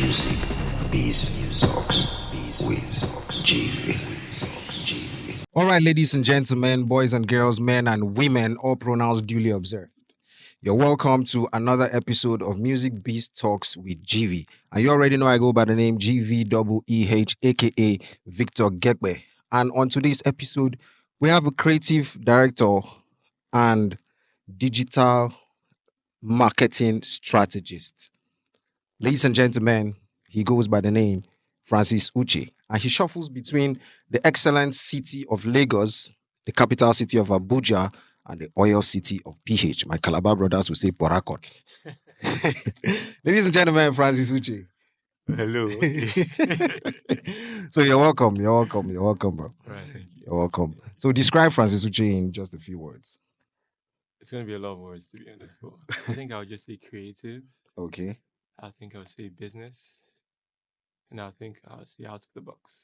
Music Biz Talks with Gveeh. All right, ladies and gentlemen, boys and girls, men and women, all pronouns duly observed. You're welcome to another episode of Music Biz Talks with GV. And you already know I go by the name GVEEH, aka Victor Gveeh. And on today's episode, we have a creative director and digital marketing strategist. Ladies and gentlemen, he goes by the name Francis Uche, and he shuffles between the excellent city of Lagos, the capital city of Abuja, and the oil city of PH. My Calabar brothers will say Porakot. Ladies and gentlemen, Francis Uche. Hello. So you're welcome. You're welcome. You're welcome, bro. Right, thank you. You're welcome. So describe Francis Uche in just a few words. It's going to be a lot of words, to be honest, but I think I would just say creative. Okay. I think I would say business. And I think I would say out of the box.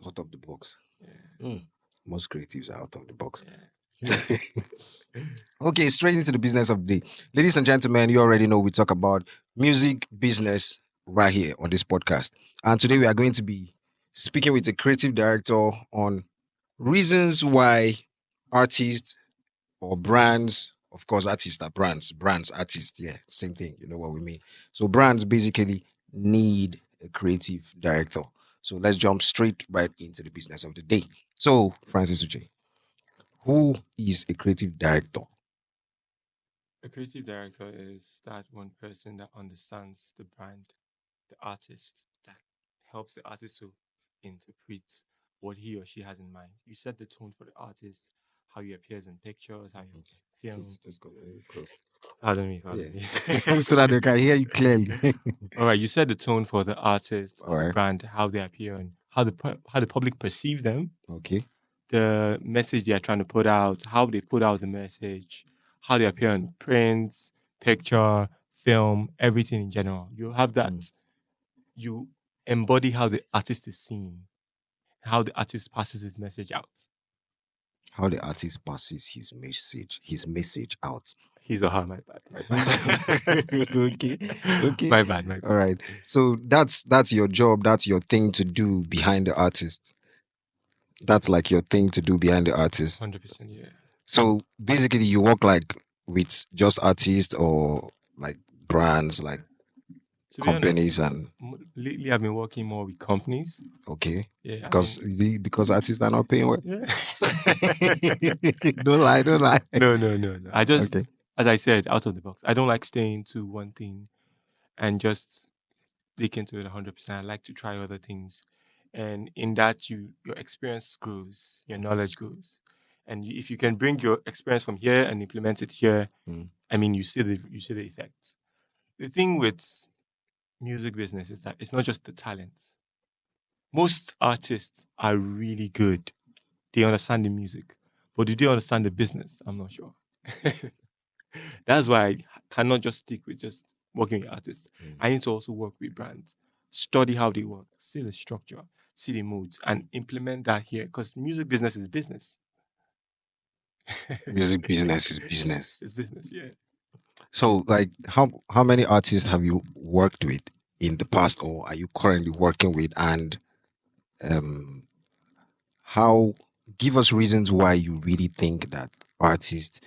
Out of the box. Yeah. Most creatives are out of the box. Yeah. Okay, straight into the business of the day. Ladies and gentlemen, you already know we talk about music business right here on this podcast. And today we are going to be speaking with a creative director on reasons why artists or brands, of course, artists are brands, artists, yeah, same thing. You know what we mean. So brands basically need a creative director. So let's jump straight right into the business of the day. So, Francis Uche, who is a creative director? A creative director is that one person that understands the brand, the artist, that helps the artist to interpret what he or she has in mind. You set the tone for the artist, how he appears in pictures, how you film. Just go very close. Pardon me. So that they can hear you clearly. All right, you set the tone for the artist, All the right. brand, how they appear, and how the public perceive them, Okay. the message they are trying to put out, how they put out the message, how they appear on print, picture, film, everything in general. You have that. You embody how the artist is seen, how the artist passes his message out. How the artist passes his message out. His or her, my bad. Okay. Okay. My bad. All right. So that's your job. That's your thing to do behind the artist. That's like your thing to do behind the artist. 100%, yeah. So basically, you work like with just artists or like brands, like To be honest, companies, and lately I've been working more with companies. okay. Yeah, Because is it because artists are not paying well? yeah. Don't lie. No. I just, Okay. as I said, out of the box. I don't like staying to one thing and just stick into it 100%. I like to try other things, and in that, your experience grows, your knowledge grows, and if you can bring your experience from here and implement it here, Mm. I mean, you see the effects. The thing with music business is that it's not just the talents. Most artists are really good. They understand the music, but do they understand the business? I'm not sure. That's why I cannot just stick with just working with artists. I need to also work with brands, study how they work, see the structure, see the moods, and implement that here. Because music business is business. Music business is business. It's business, yeah. So, like, how many artists have you worked with in the past, or are you currently working with? And um, how? Give us reasons why you really think that artists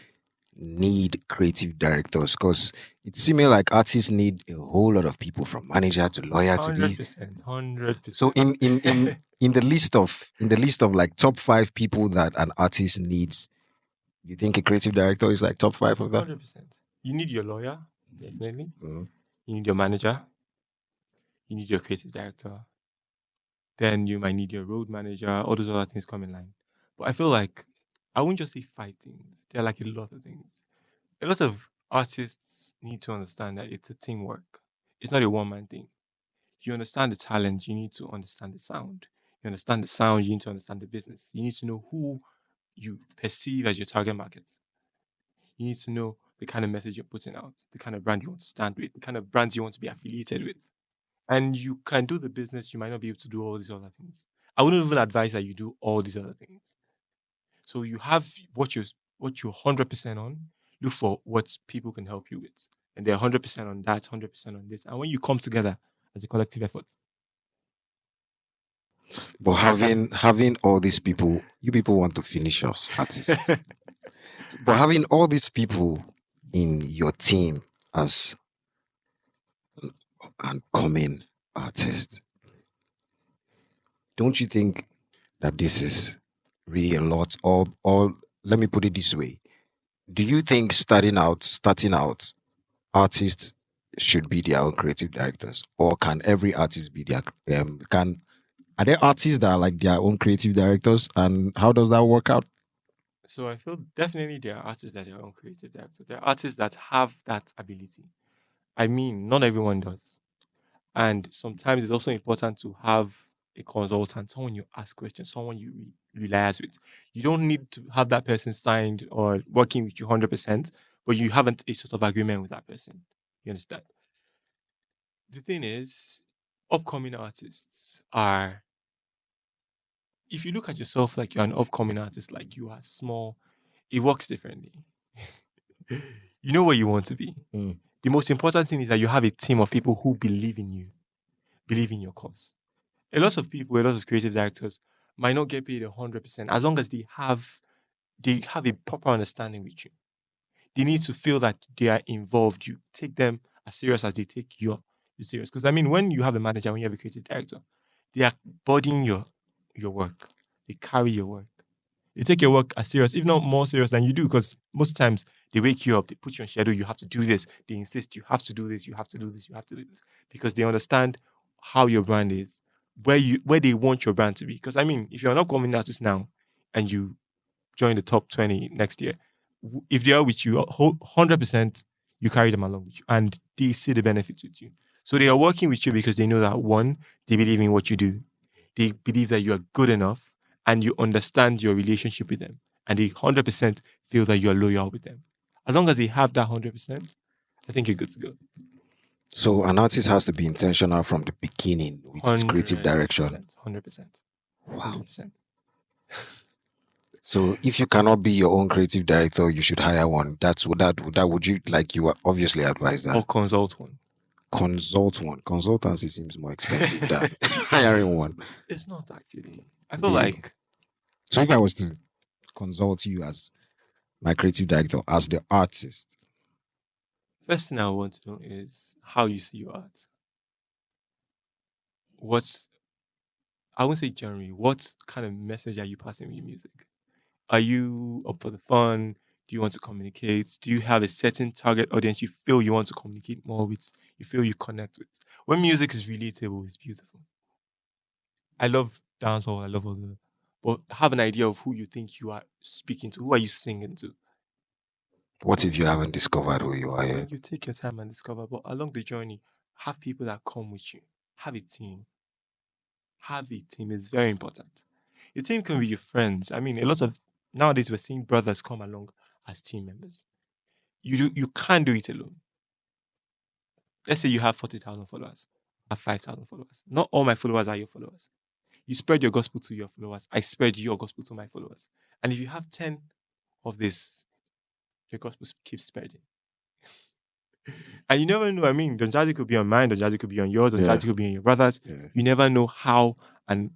need creative directors, because it's seeming like artists need a whole lot of people, from manager to lawyer to these. 100%. 100%. So in the list of like top 5 people that an artist needs, you think a creative director is like top 5 of that? 100%. You need your lawyer, definitely. Mhm. You need your manager. You need your creative director. Then you might need your road manager. All those other things come in line. But I feel like I wouldn't just say 5 things. There are like a lot of things. A lot of artists need to understand that it's a teamwork. It's not a one-man thing. You understand the talent, you need to understand the sound. You understand the sound, you need to understand the business. You need to know who you perceive as your target market. You need to know the kind of message you're putting out, the kind of brand you want to stand with, the kind of brands you want to be affiliated with. And you can do the business, you might not be able to do all these other things. I wouldn't even advise that you do all these other things. So you have what you're 100% on. Look for what people can help you with, and they're 100% on that, 100% on this. And when you come together as a collective effort. But having all these people, you people want to finish us, artists. But having all these people in your team as an coming artist, don't you think that this is really a lot? Or let me put it this way: do you think starting out, artists should be their own creative directors, or can every artist be their can are there artists that are like their own creative directors, and how does that work out? So I feel definitely there are artists that are their own creative directors. There are artists that have that ability. I mean, not everyone does. And sometimes it's also important to have a consultant, someone you ask questions, someone you relies with. You don't need to have that person signed or working with you 100%, but you haven't a sort of agreement with that person. You understand? The thing is, upcoming artists are, if you look at yourself like you're an upcoming artist, like you are small, it works differently. You know where you want to be. Mm. The most important thing is that you have a team of people who believe in you, believe in your cause. A lot of people, a lot of creative directors might not get paid 100% as long as they have a proper understanding with you. They need to feel that they are involved. You take them as serious as they take you serious. Because I mean, when you have a manager, when you have a creative director, they are bodying your work. They carry your work. They take your work as serious, if not more serious than you do, because most times they wake you up, they put you on schedule, you have to do this. They insist you have to do this, you have to do this, you have to do this. Because they understand how your brand is, where they want your brand to be. Because I mean, if you're not upcoming artist now and you join the top 20 next year, if they are with you 100%, you carry them along with you and they see the benefits with you. So they are working with you because they know that one, they believe in what you do. They believe that you are good enough and you understand your relationship with them. And they 100% feel that you are loyal with them. As long as they have that 100%, I think you're good to go. So an artist has to be intentional from the beginning with his creative direction. 100%. Wow. 100%. So if you cannot be your own creative director, you should hire one. That would you like you obviously advise that. Or consult one. Consult one. Consultancy seems more expensive than hiring one. It's not actually. I feel Really. like So if I was to consult you as my creative director, as the artist, first thing I want to know is how you see your art. What's I won't say generally, what kind of message are you passing with your music? Are you up for the fun? Do you want to communicate? Do you have a certain target audience you feel you want to communicate more with? You feel you connect with? When music is relatable, it's beautiful. I love dancehall, I love all the but have an idea of who you think you are speaking to. Who are you singing to? what if you haven't discovered who you are Then yet? you take your time and discover. But along the journey, have people that come with you. Have a team. Have a team is very important. Your team can be your friends. I mean, a lot of nowadays we're seeing brothers come along as team members. You can't do it alone. Let's say you have 40,000 followers, I have 5,000 followers. Not all my followers are your followers. You spread your gospel to your followers. I spread your gospel to my followers. And if you have 10 of this, your gospel keeps spreading. And you never know. I mean, Don Jazzy could be on mine, Don Jazzy could be on yours, Don Yeah. Jazzy could be on your brother's. Yeah. You never know how and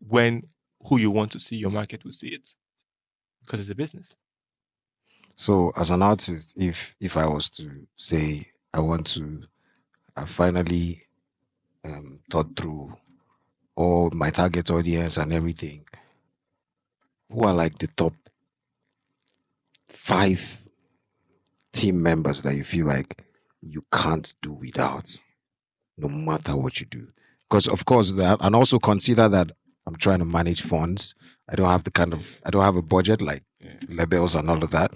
when who you want to see your market will see it. Because it's a business. So as an artist, if I was to say I finally thought through all my target audience and everything, who are like the top 5 team members that you feel like you can't do without, no matter what you do? Because of course that, and also consider that I'm trying to manage funds. I don't have a budget like Yeah. labels and all of that.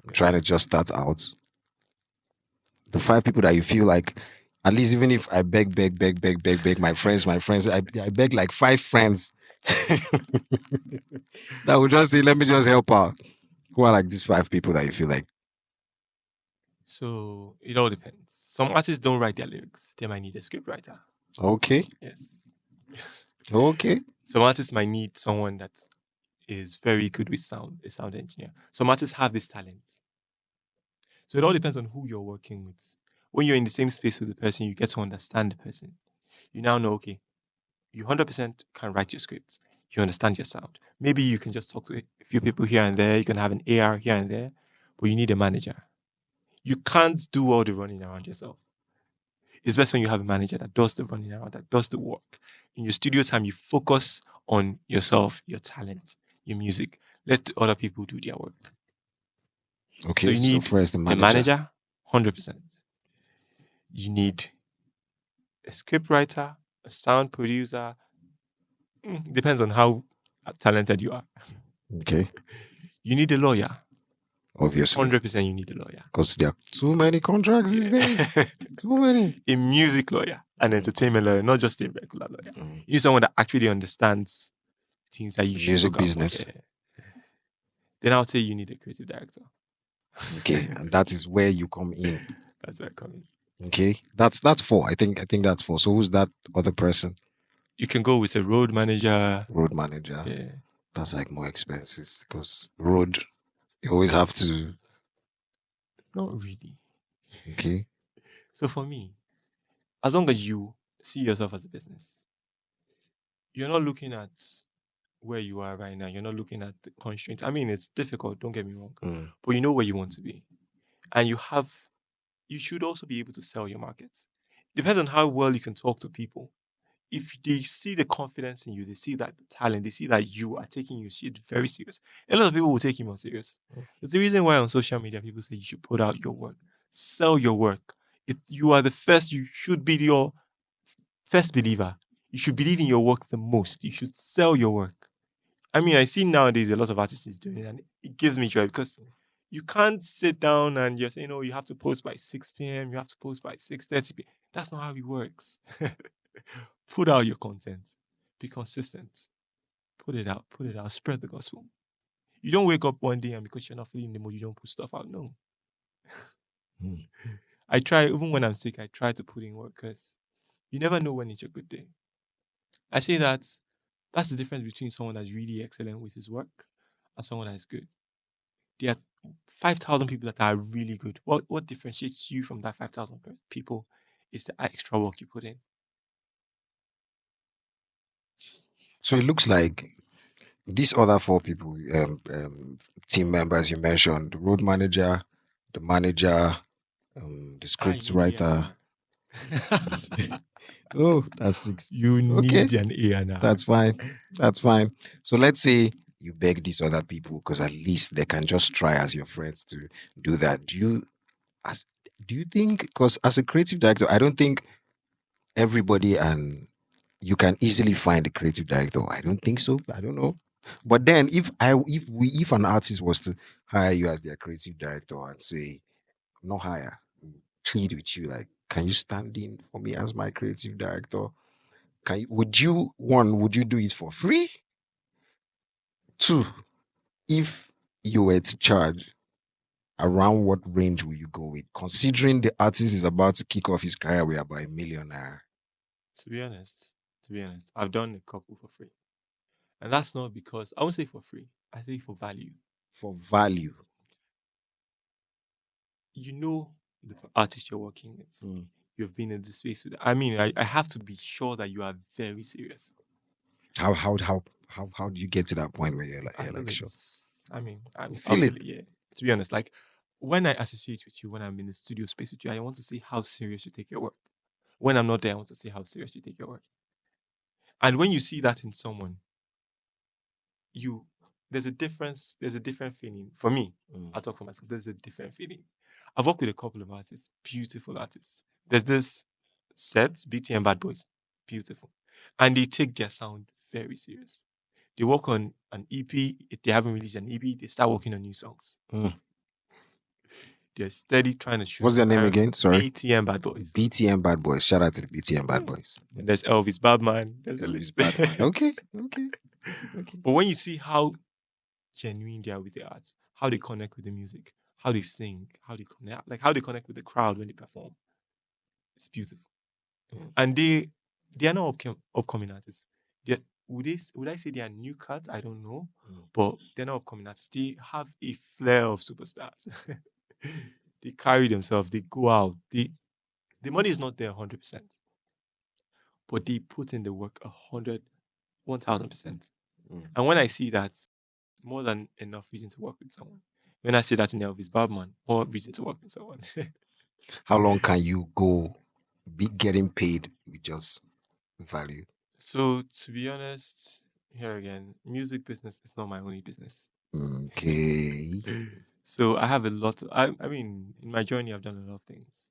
I'm trying to just start out. The 5 people that you feel like, at least even if I beg my friends, I beg like 5 friends that would just say, let me just help out. Who are like these 5 people that you feel like, So it all depends. Some artists don't write their lyrics. They might need a scriptwriter. okay, Yes. okay, Some artists might need someone that is very good with sound, a sound engineer. Some artists have this talent. So it all depends on who you're working with. When you're in the same space with the person, you get to understand the person. You now know, okay, you 100% can write your scripts. You understand your sound. Maybe you can just talk to a few people here and there. You can have an AR here and there, but you need a manager. You can't do all the running around yourself. It's best when you have a manager that does the running around, that does the work. In your studio time, you focus on yourself, your talent, your music. Let other people do their work. So Okay, you so need first the a manager. manager, 100%. You need a script writer, a sound producer. Depends on how talented you are. Okay, You need a lawyer. obviously, 100% you need a lawyer. because there are too many contracts these days. Yeah. Too many. A music lawyer, an entertainment lawyer, not just a regular lawyer. Mm. You need someone that actually understands things that you The should music look out for. business. Yeah. Then I'll say you need a creative director. Okay, and that is where you come in. That's where I come in. Okay, that's four. I think that's four. So who's that other person? You can go with a road manager. Road manager. Yeah. That's like more expenses because road you always have to. Not really. Okay. So for me, as long as you see yourself as a business, you're not looking at where you are right now. You're not looking at the constraints. I mean, it's difficult, don't get me wrong, Mm. but you know where you want to be. And you should also be able to sell your markets. Depends on how well you can talk to people. If they see the confidence in you, they see that talent, they see that you are taking your shit very serious. A lot of people will take you more serious. It's the reason why on social media people say you should put out your work, sell your work. If you are the first, you should be your first believer. You should believe in your work the most. You should sell your work. I mean, I see nowadays a lot of artists is doing it, and it gives me joy because you can't sit down and you're saying, "Oh, you have to post by 6 p.m. You have to post by 6:30 p.m." That's not how it works. Put out your content. Be consistent. Put it out. Put it out. Spread the gospel. You don't wake up one day and because you're not feeling in the mood, you don't put stuff out. No. Mm. I try, even when I'm sick, I try to put in work because you never know when it's your good day. I say that's the difference between someone that's really excellent with his work and someone that is good. There are 5,000 people that are really good. What differentiates you from that 5,000 people is the extra work you put in. So it looks like these other four people, team members you mentioned, the road manager, the manager, the I script need writer. A&R. Oh, that's six. You Okay, need an A&R. that's fine. That's fine. So let's say you beg these other people because at least they can just try as your friends to do that. As do you think? Because as a creative director, I don't think everybody and you can easily find a creative director. I don't think so. I don't know. But then if an artist was to hire you as their creative director and say, not hire, plead with you, like, can you stand in for me as my creative director? Would you do it for free? Two, if you were to charge, around what range will you go with? Considering the artist is about to kick off his career with about $1 million. To be honest, I've done a couple for free. And that's not because I won't say for free. I say for value. For value. You know the artist you're working with. Mm. You've been in this space with. I mean, I have to be sure that you are very serious. How do you get to that point where I you're feel like sure? it's. I mean, You I'll feel it. feel it. Yeah. To be honest, like when I associate with you, when I'm in the studio space with you, I want to see how serious you take your work. When I'm not there, I want to see how serious you take your work. And when you see that in someone, you there's a difference. There's a different feeling for me. Mm. I'll talk for myself. There's a different feeling. I've worked with a couple of artists, beautiful artists. There's this set, BT and Bad Boys, beautiful, and they take their sound very serious. They work on an EP. If they haven't released an EP, they start working on new songs. Mm. They're steady trying to shoot What's their name scenario. again? Sorry. BTM Bad Boys. BTM Bad Boys. Shout out to the BTM Bad Mm. Boys. And there's Elvis Badman. There's a Elvis list. Badman. Okay. Okay. Okay. But when you see how genuine they are with the art, how they connect with the music, how they sing, how they connect, like how they connect with the crowd when they perform, it's beautiful. Mm. And they are not upcoming artists. Would I say they are new cuts? I don't know, Mm. but they're not upcoming artists. They have a flair of superstars. They carry themselves. They go out. The money is not there 100%, but they put in the work 100, 1000%. Mm. And when I see that, more than enough reason to work with someone. When I see that in Elvis Barbman, more reason to work with someone. How long can you go be getting paid with just value? So to be honest, here again, music business is not my only business. Okay. So I have a lot. I mean, in my journey, I've done a lot of things.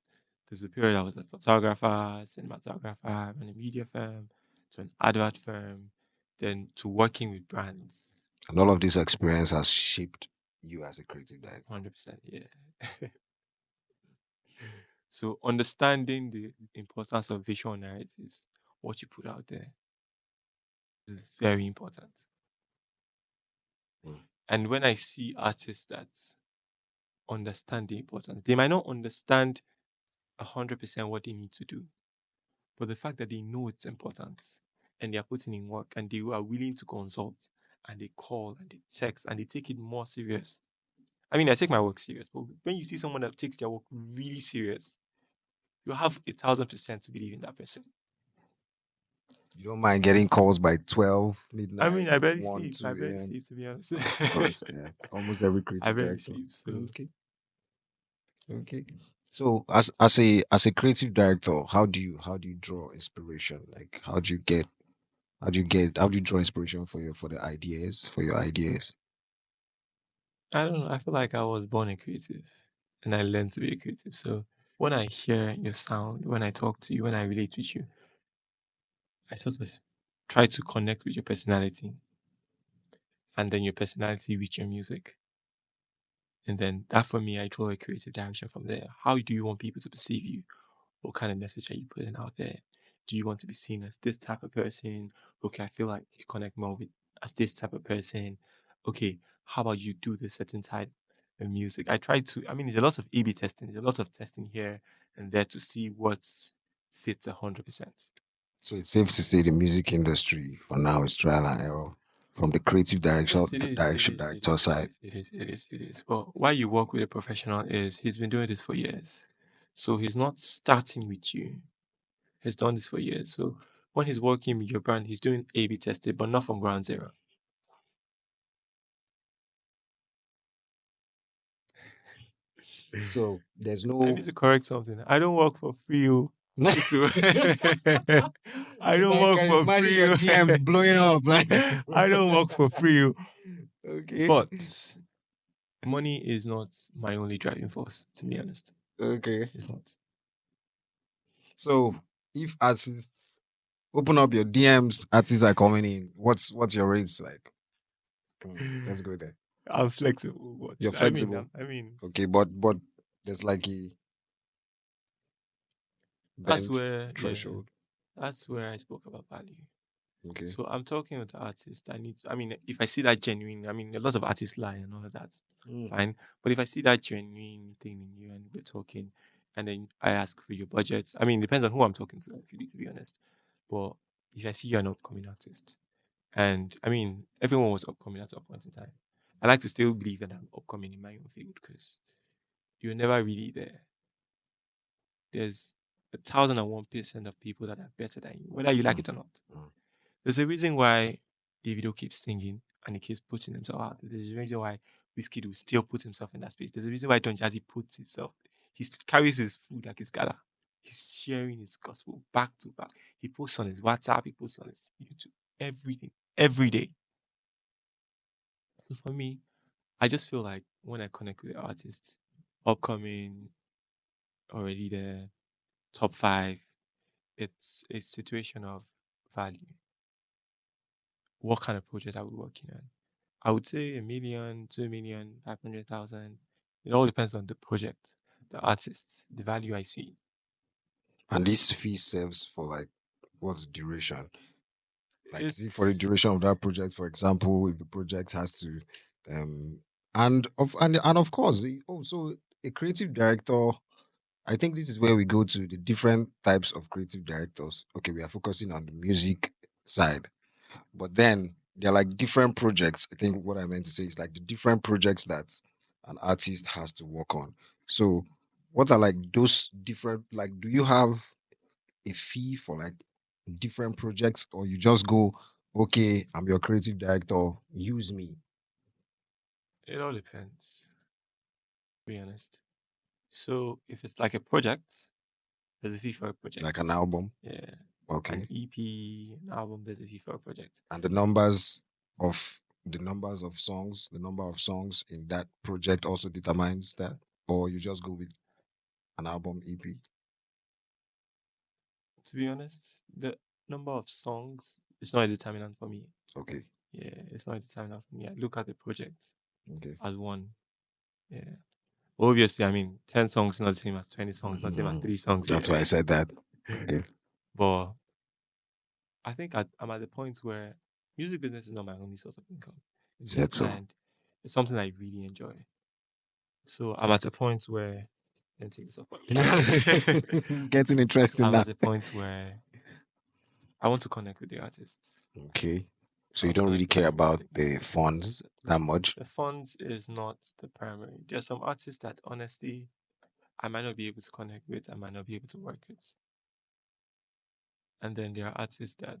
There's a period I was a photographer, cinematographer, ran a media firm, to an advert firm, then to working with brands. And all of this experience has shaped you as a creative director. 100%, yeah. So understanding the importance of visual narratives, what you put out there, is very important. Mm. And when I see artists that understand the importance, they might not understand 100% what they need to do, but the fact that they know it's important and they are putting in work and they are willing to consult and they call and they text and they take it more serious. I mean, I take my work serious, but when you see someone that takes their work really serious, you have 1000% to believe in that person. You don't mind getting calls by 12, I mean, midnight, I barely 1, sleep. I 2 barely a.m. sleep, to be honest. Of course, yeah. Almost every I creative barely director. sleep. So Okay. Okay. So as a creative director, how do you draw inspiration? Like how do you draw inspiration for your ideas? I don't know. I feel like I was born a creative and I learned to be a creative. So when I hear your sound, when I talk to you, when I relate with you, I sort of try to connect with your personality and then your personality with your music. And then that for me, I draw a creative direction from there. How do you want people to perceive you? What kind of message are you putting out there? Do you want to be seen as this type of person? Okay, I feel like you connect more with as this type of person. Okay, how about you do this certain type of music? I try to, I mean, there's a lot of A/B testing, there's a lot of testing here and there to see what fits 100%. So it's safe to say the music industry for now is trial and error from the creative direction Yes, it is. It direction is. It director is. It side. is. It is. It is. It is. But why you work with a professional is he's been doing this for years. So he's not starting with you. He's done this for years. So when he's working with your brand, he's doing A/B testing, but not from ground zero. So there's I no need to correct something. I don't work for free. Oh. So I Because don't I work can for imagine free. your DMs Oh. blowing up. Like, I don't work for free. Oh. okay, But money is not my only driving force, to be honest. okay. It's not. So if artists open up your DMs, artists are coming in. What's your rates like? Let's go there. I'm flexible, but You're I mean, flexible. I mean, Okay, but there's like a that's bench where, yeah, threshold. that's where I spoke about value. Okay. So I'm talking with the artist. I need to, I mean, if I see that genuine, I mean, a lot of artists lie and all of that, Mm. fine. But if I see that genuine thing in you and we're talking, and then I ask for your budget, I mean, it depends on who I'm talking to, actually, to be honest. But if I see you're an upcoming artist, and I mean, everyone was upcoming at some point in time, I like to still believe that I'm upcoming in my own field because you're never really there. There's 1001% of people that are better than you, whether you like Mm. it or not. Mm. There's a reason why Davido keeps singing and he keeps putting himself out. There's a reason why Wizkid will still put himself in that space. There's a reason why Don Jazzy puts himself. Carries his food like his gala. He's sharing his gospel back to back. He posts on his WhatsApp. He posts on his YouTube. Everything, every day. So for me, I just feel like when I connect with the artist, upcoming, already there, top five, it's a situation of value. What kind of project are we working on? I would say 1 million, 2 million, 500,000. It all depends on the project, the artist, the value I see. And this fee serves for like what's the duration? Like, is it for the It's duration of that project? For example, if the project has to, um, and of course, so a creative director. I think this is where we go to the different types of creative directors. Okay, we are focusing on the music side, but then they're like different projects. I think what I meant to say is like the different projects that an artist has to work on. So, what are like those different? Like, do you have a fee for like different projects, or you just go, okay, I'm your creative director, use me, It all depends, to be honest. So if it's like a project, there's a fee for a like project. an album? Yeah. An Okay. EP, an album, there's a fee for a project. And the numbers of songs, the number of songs in that project also determines that, or you just go with an album EP. To be honest, the number of songs is not a determinant for me. Okay. Yeah, it's not a determinant for me. I look at the project Okay. as one. Yeah. Obviously, I mean, 10 songs is not the same as 20 songs, not the same as Mhm. 3 songs. That's why I Yeah. said that. Okay. But I think I'm at the point where music business is not my only source of income. You said so. And it's something I really enjoy. So I'm at a point where, let me take this off. It's getting interesting I'm now. at a point where I want to connect with the artists. Okay. I So you want to don't connect really with them care through about music. the funds that much. The funds is not the primary. There are some artists that honestly I might not be able to connect with, I might not be able to work with. And then there are artists that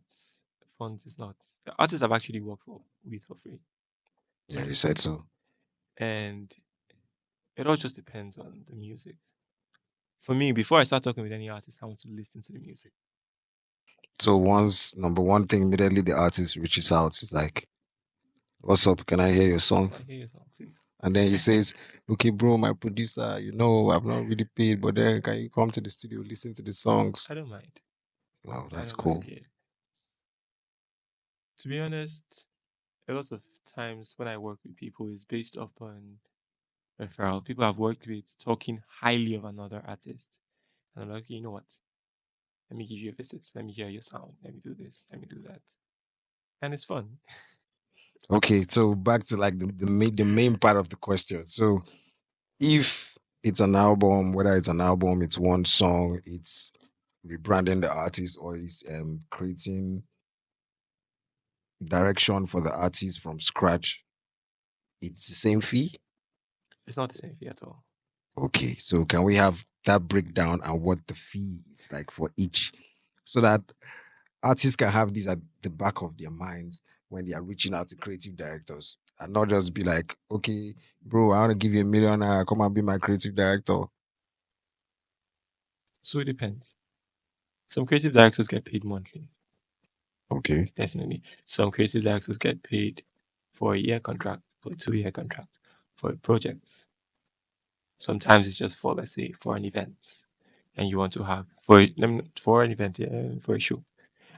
funds is not. The artists I've actually worked with for free. Yeah, you said so. And it all just depends on the music. For me, before I start talking with any artist, I want to listen to the music. So once number one thing immediately the artist reaches out is like, "What's up? Can I hear your song?" I hear your song, please. And then he says, "Okay, bro, my producer, I'm not really paid, but then can you come to the studio, listen to the songs?" I don't mind. Wow, I that's don't cool. mind, yeah. To be honest, a lot of times when I work with people is based upon referral. People I've worked with talking highly of another artist. And I'm like, okay, you know what? Let me give you a visit. Let me hear your sound. Let me do this. Let me do that. And it's fun. Okay, so back to like the main part of the question. So if it's an album, whether it's an album, it's one song, it's rebranding the artist, or it's creating direction for the artist from scratch, it's the same fee. It's not the same fee at all. Okay, so can we have that breakdown and what the fee is like for each, so that artists can have this at the back of their minds when they are reaching out to creative directors, and not just be like, okay, bro, I want to give you $1 million, come and be my creative director. So it depends. Some creative directors get paid monthly. Okay. Definitely. Some creative directors get paid for a year contract, for a 2 year contract, for a project. Sometimes it's just for, let's say, for an event. And you want to have, for an event, for a show.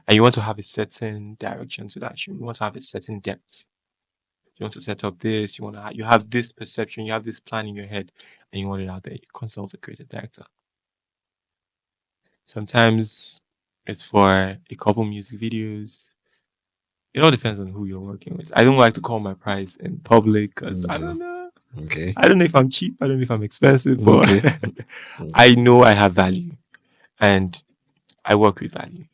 And you want to have a certain direction to that show. You want to have a certain depth. You want to set up this. You have this perception. You have this plan in your head, and you want it out there. You consult the creative director. Sometimes it's for a couple music videos. It all depends on who you're working with. I don't like to call my price in public because I don't know. Okay. I don't know if I'm cheap. I don't know if I'm expensive, but Okay. I know I have value and I work with value.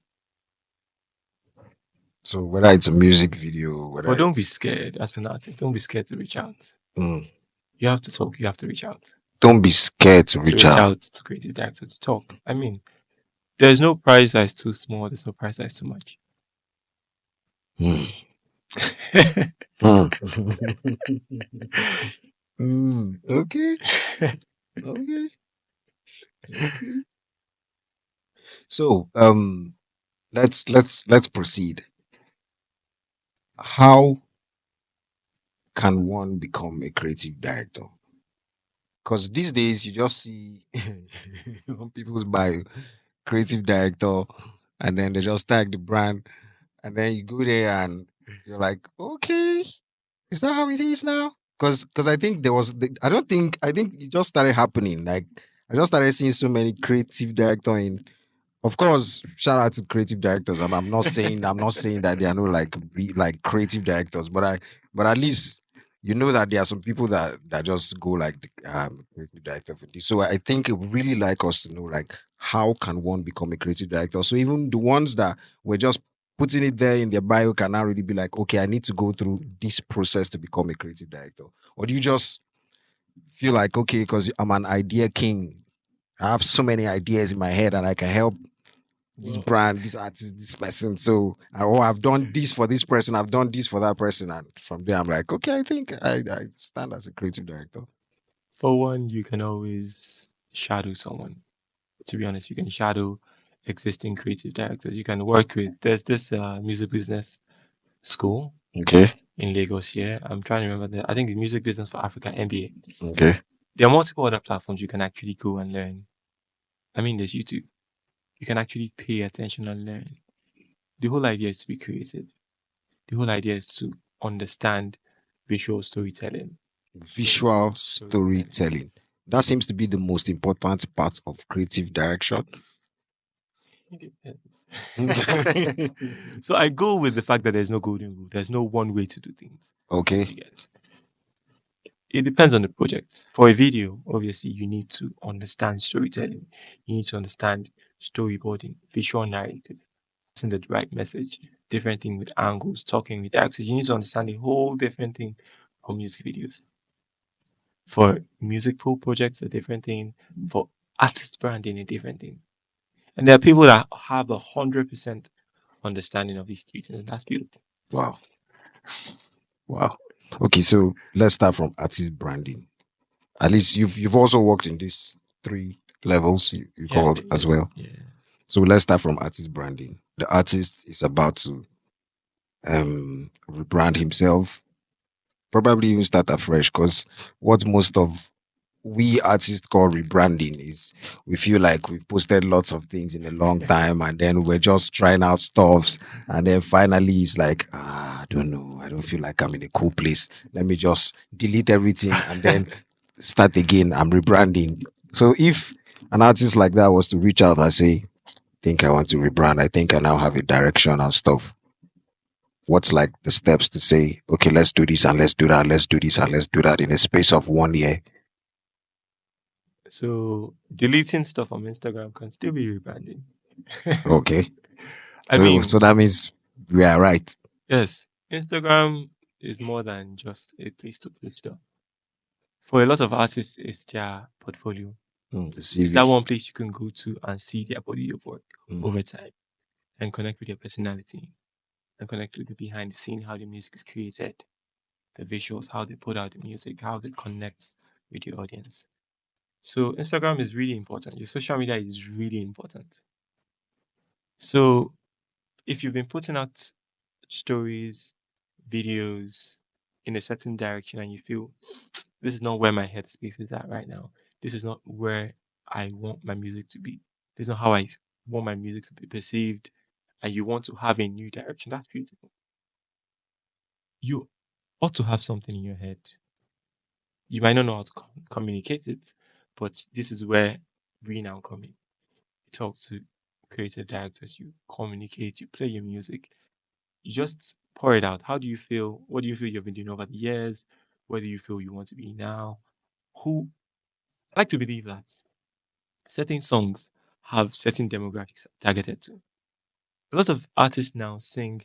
So whether it's a music video, whether But don't be it's scared as an artist. Don't be scared to reach out. Mm. You have to talk. You have to reach out. Don't be scared to To reach reach out. out to creative directors to talk. I mean, there's no price that is too small. There's no price that is too much. Mm. Mm. Okay. Okay. So let's proceed. How can one become a creative director? Because these days you just see on people's bio, creative director, and then they just tag the brand, and then you go there and you're like, okay, is that how it is now? Because I think I don't think I think it just started happening. Like I just started seeing so many creative director in. Of course, shout out to creative directors. I'm not saying that they are no like creative directors, but at least you know that there are some people that just go like creative director for this. So I think it would really like us to know like how can one become a creative director. So even the ones that were just putting it there in their bio can now really be like, okay, I need to go through this process to become a creative director. Or do you just feel like, okay, because I'm an idea king, I have so many ideas in my head and I can help this Well, brand, this artist, this person. So, oh, I've done this for this person, I've done this for that person. And from there, I'm like, okay, I think I stand as a creative director. for one, you can always shadow someone. To be honest, you can shadow existing creative directors. You can work with. There's this music business school Okay. in Lagos here. I'm trying to remember the. I think the Music Business for Africa MBA. Okay. There are multiple other platforms you can actually go and learn. I mean, there's YouTube. You can actually pay attention and learn. The whole idea is to be creative. The whole idea is to understand visual storytelling. Visual Storytelling. storytelling. That seems to be the most important part of creative direction. It depends. So I go with the fact that there's no golden rule. There's no one way to do things. Okay. You get it depends on the project. For a video, obviously, you need to understand storytelling. You need to understand storyboarding, visual narrative, send the right message, different thing with angles, talking with actors. You need to understand a whole different thing for music videos. For music pro projects, a different thing. For artist branding, a different thing. And there are people that have 100% understanding of these things, and that's beautiful. Wow. Wow. Okay, so let's start from artist branding. At least you've also worked in these three levels you Yeah, called as well. yeah. So let's start from artist branding. The artist is about to rebrand himself, probably even start afresh, because what most of we artists call rebranding is we feel like we've posted lots of things in a long time and then we're just trying out stuffs, and then finally it's like, I don't know, I don't feel like I'm in a cool place, let me just delete everything and then start again, I'm rebranding. So if an artist like that was to reach out and say, think I want to rebrand, I think I now have a direction and stuff, what's like the steps to say, okay, let's do this and let's do that, let's do this and let's do that in a space of 1 year? So deleting stuff on Instagram can still be rebranding. Okay. I So mean, that means we are right. yes, Instagram is more than just a place to put stuff. For a lot of artists, it's their portfolio. The It's that CV. one place you can go to and see their body of work Mm. over time and connect with their personality and connect with the behind the scene, how the music is created, the visuals, how they put out the music, how it connects with the audience. So Instagram is really important. Your social media is really important. So if you've been putting out stories, videos in a certain direction and you feel this is not where my headspace is at right now, this is not where I want my music to be, this is not how I want my music to be perceived, and you want to have a new direction, that's beautiful. You ought to have something in your head. You might not know how to communicate it, but this is where we now come in. You talk to creative directors, you communicate, you play your music, you just pour it out. How do you feel? What do you feel you've been doing over the years? Where do you feel you want to be now? Who I like to believe that certain songs have certain demographics targeted to. A lot of artists now sing,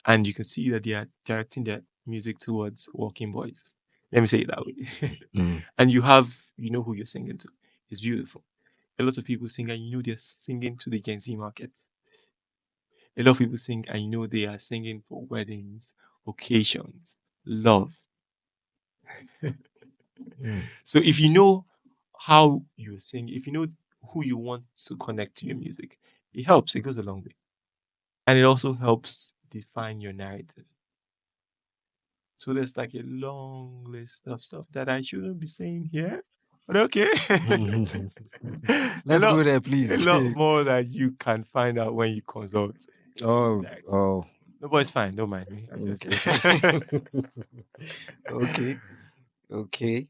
and you can see that they are directing their music towards working boys. Let me say it that way. Mm. And you know who you're singing to. It's beautiful. A lot of people sing, and you know they're singing to the Gen Z market. A lot of people sing, and you know they are singing for weddings, occasions, love. Mm. So if you know how you sing, if you know who you want to connect to your music, it helps. It goes a long way. And it also helps define your narrative. So there's like a long list of stuff that I shouldn't be saying here. But okay. a Let's lot go there, a please. lot more that you can find out when you consult a creative Oh, director. oh, No, but it's fine. Don't mind me. I'm just okay. Okay, okay,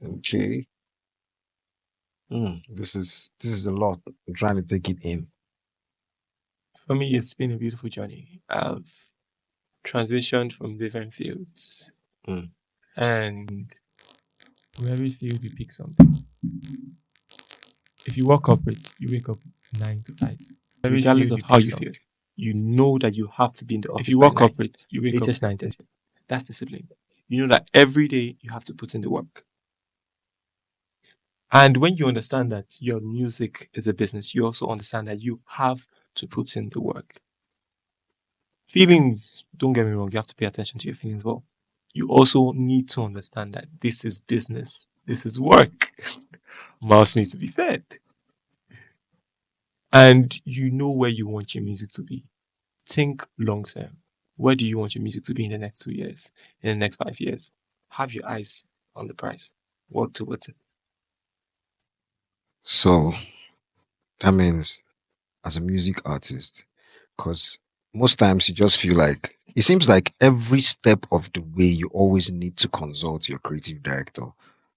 okay. This is a lot. I'm trying to take it in. For me, it's been a beautiful journey. I've transitioned from different fields. Mm. And from every field, you pick something. If you work corporate, you wake up 9 to 5. Every Regardless field of you how pick you feel, something. you know that you have to be in the If office you by work 9. corporate, you wake up. Latest 9:30. That's discipline. You know that every day you have to put in the work. And when you understand that your music is a business, you also understand that you have to put in the work. Feelings, don't get me wrong, you have to pay attention to your feelings well. You also need to understand that this is business, this is work. Mouths needs to be fed. And you know where you want your music to be. Think long term. Where do you want your music to be in the next 2 years, in the next 5 years? Have your eyes on the prize. Work towards it. So that means as a music artist, because most times you just feel like it seems like every step of the way you always need to consult your creative director,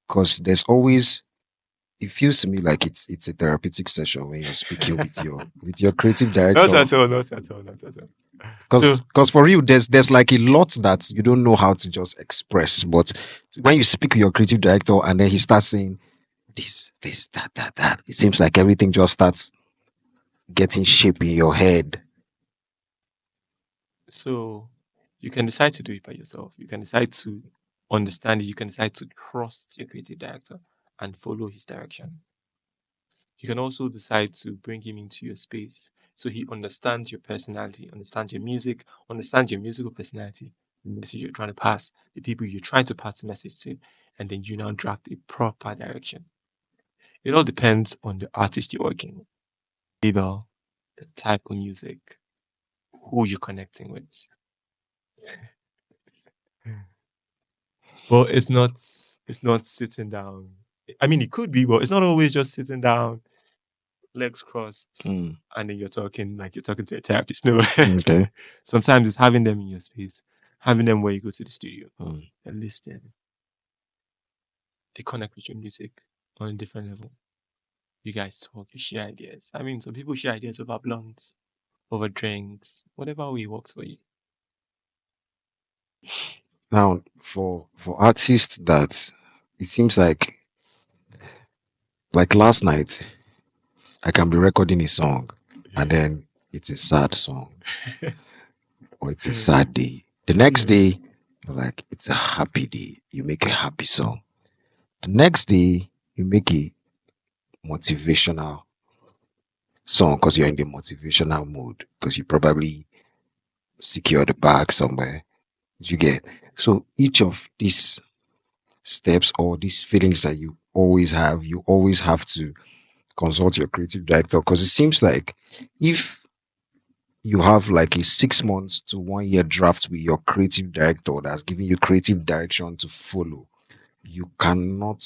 because there's always it feels to me like it's a therapeutic session when you're speaking with your creative Not director. at all, not at all, not at all. So, Because for you, there's like a lot that you don't know how to just express. But when you speak with your creative director and then he starts saying this, that, it seems like everything just starts getting shape in your head. so you can decide to do it by yourself. You can decide to understand it. You can decide to trust your creative director and follow his direction. You can also decide to bring him into your space so he understands your personality, understands your music, understands your musical personality, the message you're trying to pass, the people you're trying to pass the message to, and then you now draft a proper direction. It all depends on the artist you're working with, label, the type of music, who you're connecting with. But it's not sitting down. I mean, it could be, but it's not always just sitting down, legs crossed, Mm, and then you're talking like you're talking to a therapist. No. okay. Sometimes it's having them in your space, having them where you go to the studio, Mm. they listen, they connect with your music on a different level. You guys talk, you share ideas. I mean, some people share ideas over blunts, over drinks, whatever way works for you. Now, for artists that it seems like last night, I can be recording a song and then it's a sad song or it's a sad day. The next day, you're like, it's a happy day. You make a happy song. The next day, you make a motivational song because you're in the motivational mood because you probably secure the bag somewhere. You get so each of these steps or these feelings that you always have to consult your creative director because it seems like if you have like a 6 months to 1 year draft with your creative director that's giving you creative direction to follow, you cannot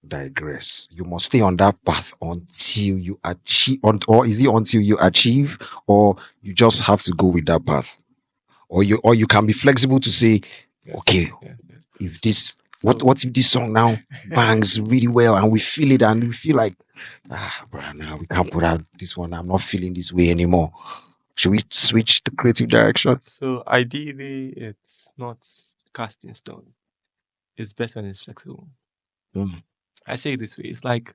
digress. You must stay on that path until you achieve, or is it until you achieve, or you just have to go with that path, or you can be flexible to say, Yes, okay, yes, yes. if this So, what if this song now bangs really well and we feel it and we feel like bro, now we can't put out this one. I'm not feeling this way anymore. Should we switch the creative direction? so ideally, it's not cast in stone. It's best when it's flexible. Mm, I say it this way. It's like,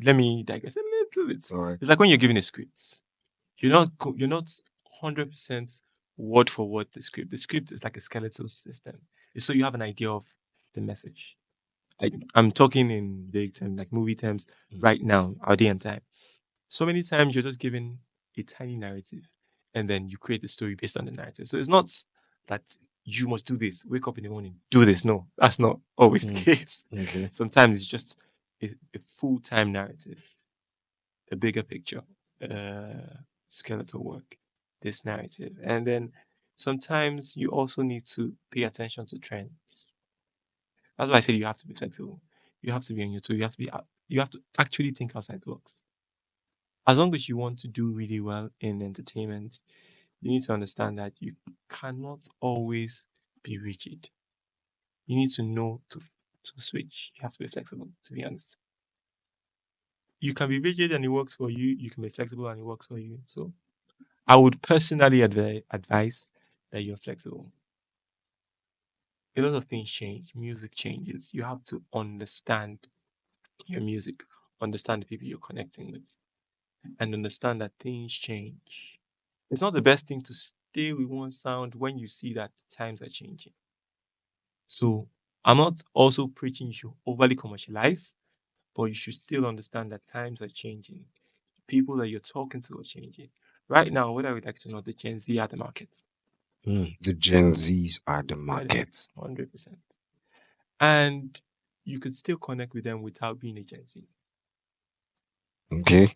let me digress a little bit. all right. It's like when you're given a script. You're not 100% word for word the script. The script is like a skeletal system. It's so you have an idea of the message. I'm talking in big terms, like movie terms, right now, our day and time. So many times you're just given a tiny narrative and then you create the story based on the narrative. So it's not that you must do this, wake up in the morning, do this. No, that's not always the Mm, case. okay. Sometimes it's just a full time narrative, a bigger picture, skeletal work, this narrative. And then sometimes you also need to pay attention to trends. That's why I said you have to be flexible. You have to be on your toe. You have to actually think outside the box. As long as you want to do really well in entertainment, you need to understand that you cannot always be rigid. You need to know to switch. You have to be flexible, to be honest. You can be rigid and it works for you. You can be flexible and it works for you. So I would personally advise that you're flexible. A lot of things change. Music changes. You have to understand your music, understand the people you're connecting with, and understand that things change. It's not the best thing to stay with one sound when you see that times are changing. So I'm not also preaching you should overly commercialize, but you should still understand that times are changing. people that you're talking to are changing. Right now, whether we like to know, the Gen Z are the market. The Gen Zs are the That market. is 100%. And you could still connect with them without being a Gen Z. Okay.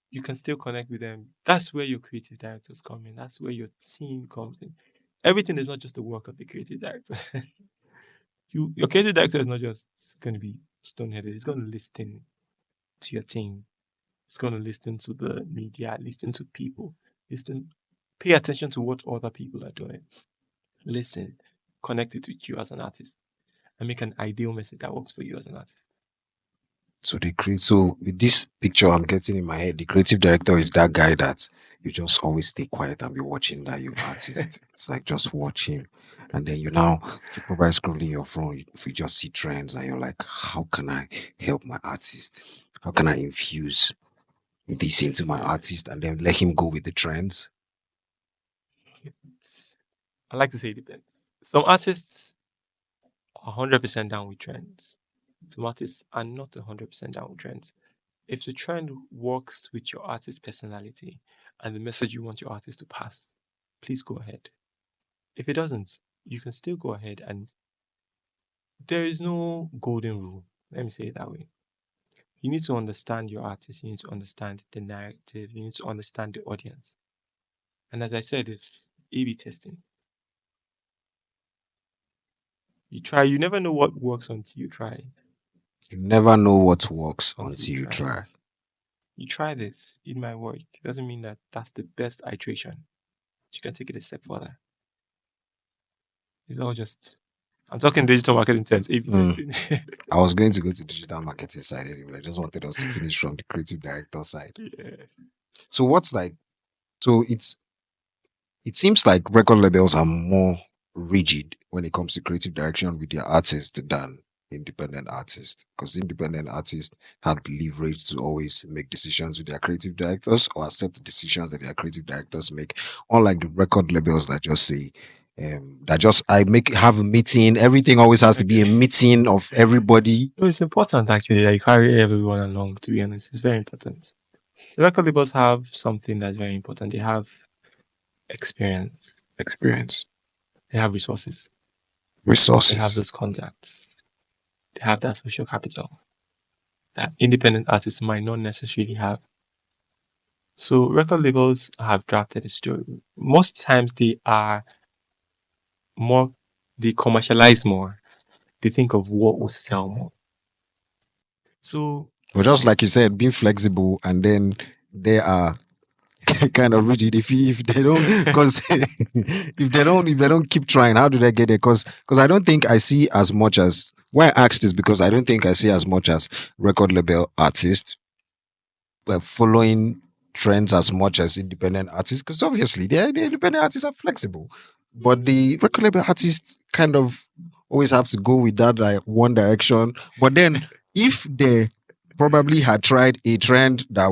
You can still connect with them. That's where your creative directors come in. That's where your team comes in. Everything is not just the work of the creative director. Your creative director is not just going to be stone-headed. He's going to listen to your team. He's going to listen to the media, listen to people, pay attention to what other people are doing. Listen, connect it with you as an artist, and make an ideal message that works for you as an artist. So with this picture I'm getting in my head, the creative director is that guy that you just always stay quiet and be watching that your artist. It's like just watch him. And then you probably scrolling your phone, if you just see trends and you're like, how can I help my artist? How can I infuse this into my Yeah. artist and then let him go with the trends? I like to say it depends. Some artists are 100% down with trends. Some artists are not 100% down with trends. If the trend works with your artist's personality and the message you want your artist to pass, please go ahead. If it doesn't, you can still go ahead, and there is no golden rule. Let me say it that way. You need to understand your artist, you need to understand the narrative, you need to understand the audience. And as I said, it's A/B testing. You never know what works until you try. You never know what works Until until you you try. try. You try this, it might work. It doesn't mean that that's the best iteration. You can take it a step further. It's all just, I'm talking digital marketing terms, A/B testing. I was going to go to digital marketing side anyway. I just wanted us to finish from the creative director side. Yeah. So so it seems like record labels are more rigid when it comes to creative direction with their artists than independent artists, because independent artists have the leverage to always make decisions with their creative directors or accept the decisions that their creative directors make, unlike the record labels that just say that just have a meeting, everything always has to be a Okay. meeting of everybody. No, it's important actually that you carry everyone along, to be honest. It's very important. The record labels have something that's very important. They have experience, they have resources, they have Resources. those contacts, they have that social capital that independent artists might not necessarily have. So record labels have drafted a story. Most times they are more, they commercialize more. They think of what will sell more. So But just like you said, being flexible, and then they are kind of rigid. If they don't, because if they don't keep trying, how do they get there? Because I don't think I see as much as, why I asked is because I don't think I see as much as record label artists following trends as much as independent artists. Because obviously the independent artists are flexible, but the record label artists kind of always have to go with that like one direction. But then if they probably had tried a trend that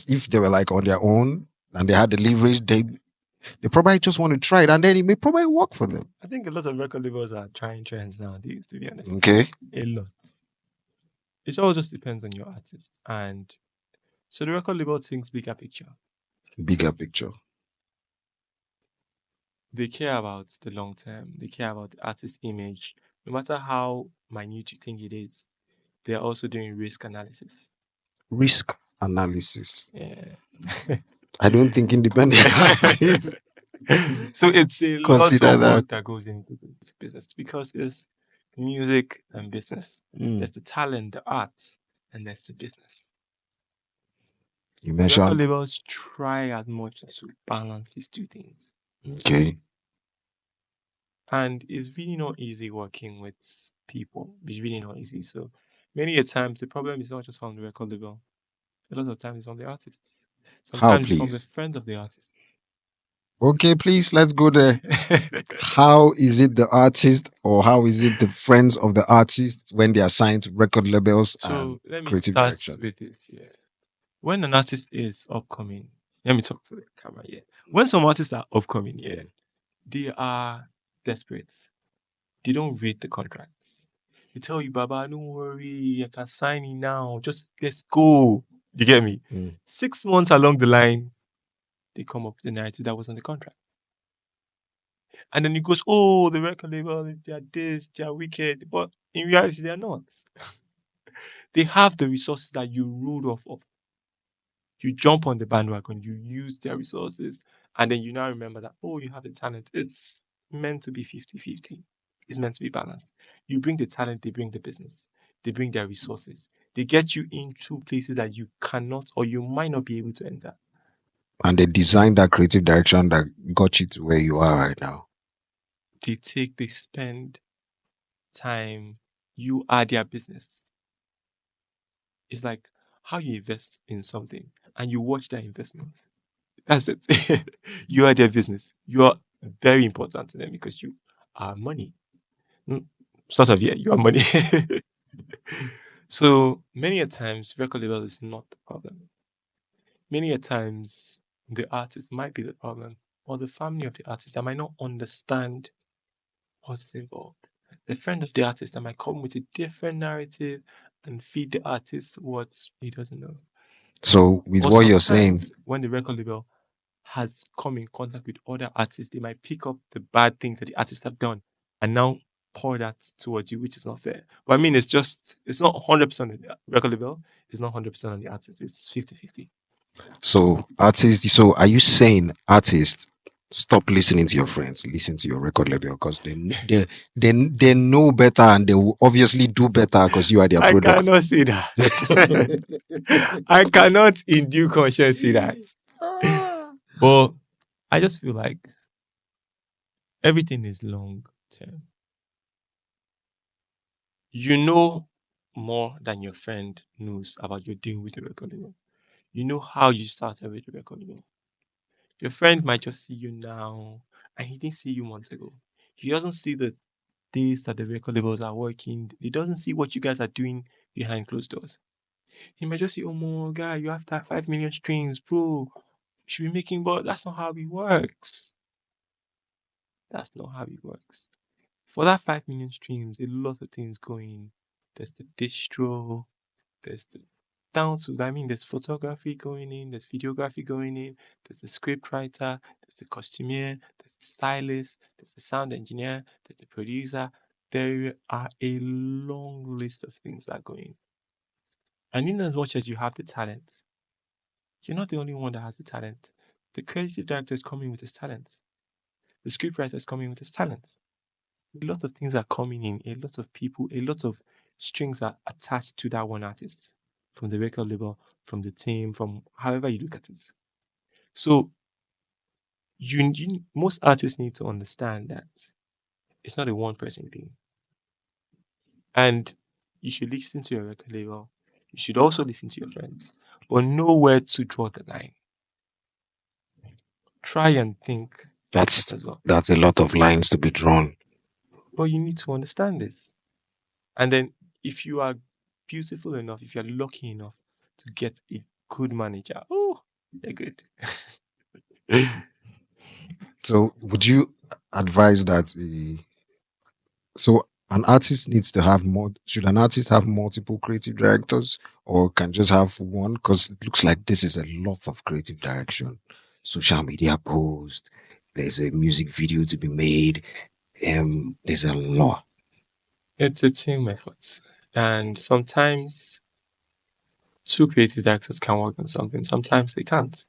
if they were like on their own and they had the leverage, they probably just want to try it and then it may probably work for them. I think a lot of record labels are trying trends nowadays, to be honest. Okay. A lot. It all just depends on your artist. And so the record label thinks bigger picture. Bigger picture. They care about the long term. They care about the artist's image. No matter how minute you think it is, they are also doing risk analysis. Risk analysis. Yeah. I don't think independent artists So it's a lot consider of that. work that goes into the music business because it's music and business. There's the talent, the art, and there's the business. You Record mentioned, labels try as much to balance these two things. okay. And it's really not easy working with people. It's really not easy. So many a times the problem is not just from the record label. A lot of times it's from the artists. How, Sometimes it's from the please? friends of the artists. Okay, please, let's go there. How is it the artist or how is it the friends of the artist when they are signed to record labels and So let me creative start direction? with this. Yeah. When an artist is upcoming, let me talk to the camera. Yeah. When some artists are upcoming, yeah, they are desperate. They don't read the contracts. They tell you, Baba, don't worry, I can sign in now. Just let's go. You get me? 6 months along the line, they come up with the narrative that was on the contract. And then it goes, oh, the record label, they are this, they are wicked. But in reality, they are not. They have the resources that you ruled off of. You jump on the bandwagon, you use their resources, and then you now remember that, oh, you have the talent. It's meant to be 50-50. It's meant to be balanced. You bring the talent, they bring the business. They bring their resources. They get you into places that you cannot or you might not be able to enter. And they designed that creative direction that got you to where you are right now. They spend time, you are their business. It's like how you invest in something and you watch that investment. That's it. You are their business. You are very important to them because you are money. Sort of, yeah, you are money. So many a times, record label is not the problem. Many a times, the artist might be the problem, or the family of the artist that might not understand what's involved. The friend of the artist that might come with a different narrative and feed the artist what he doesn't know. So, with Or what you're saying, sometimes when the record label has come in contact with other artists, they might pick up the bad things that the artists have done and now pour that towards you, which is not fair. But I mean, it's not 100% on the record label, it's not 100% on the artist, it's 50-50. so artists, so are you saying artists stop listening to your friends, listen to your record label because they know better and they will obviously do better because you are their I product? cannot say that. I cannot in due conscience say that. But I just feel like everything is long term. You know more than your friend knows about your deal with the record label. You know how you started with the record label. Your friend might just see you now and he didn't see you months ago. He doesn't see the days that the record labels are working. He doesn't see what you guys are doing behind closed doors. He might just say, oh my guy, you have to have 5 million streams, bro. You should be making, but that's not how it works. That's not how it works. For that 5 million streams, a lot of things going. There's the distro, there's the down to, I mean, there's photography going in, there's videography going in, there's the script writer, there's the costumier, there's the stylist, there's the sound engineer, there's the producer. There are a long list of things that go in. And in as much as you have the talent, you're not the only one that has the talent. The creative director is coming with his talent. The script writer is coming with his talent. A lot of things are coming in, a lot of people, a lot of strings are attached to that one artist from the record label, from the team, from however you look at it. So most artists need to understand that it's not a one person thing. And you should listen to your record label. You should also listen to your friends, but know where to draw the line. Try and think That's as well. that's a lot of lines to be drawn. But you need to understand this. And then if you are beautiful enough, if you're lucky enough to get a good manager, oh, they're good. So, would you advise that so an artist needs to have more? Should an artist have multiple creative directors, or can just have one? Because it looks like this is a lot of creative direction. Social media post. There's a music video to be made. There's a lot. It's a team effort. And sometimes two creative directors can work on something, sometimes they can't.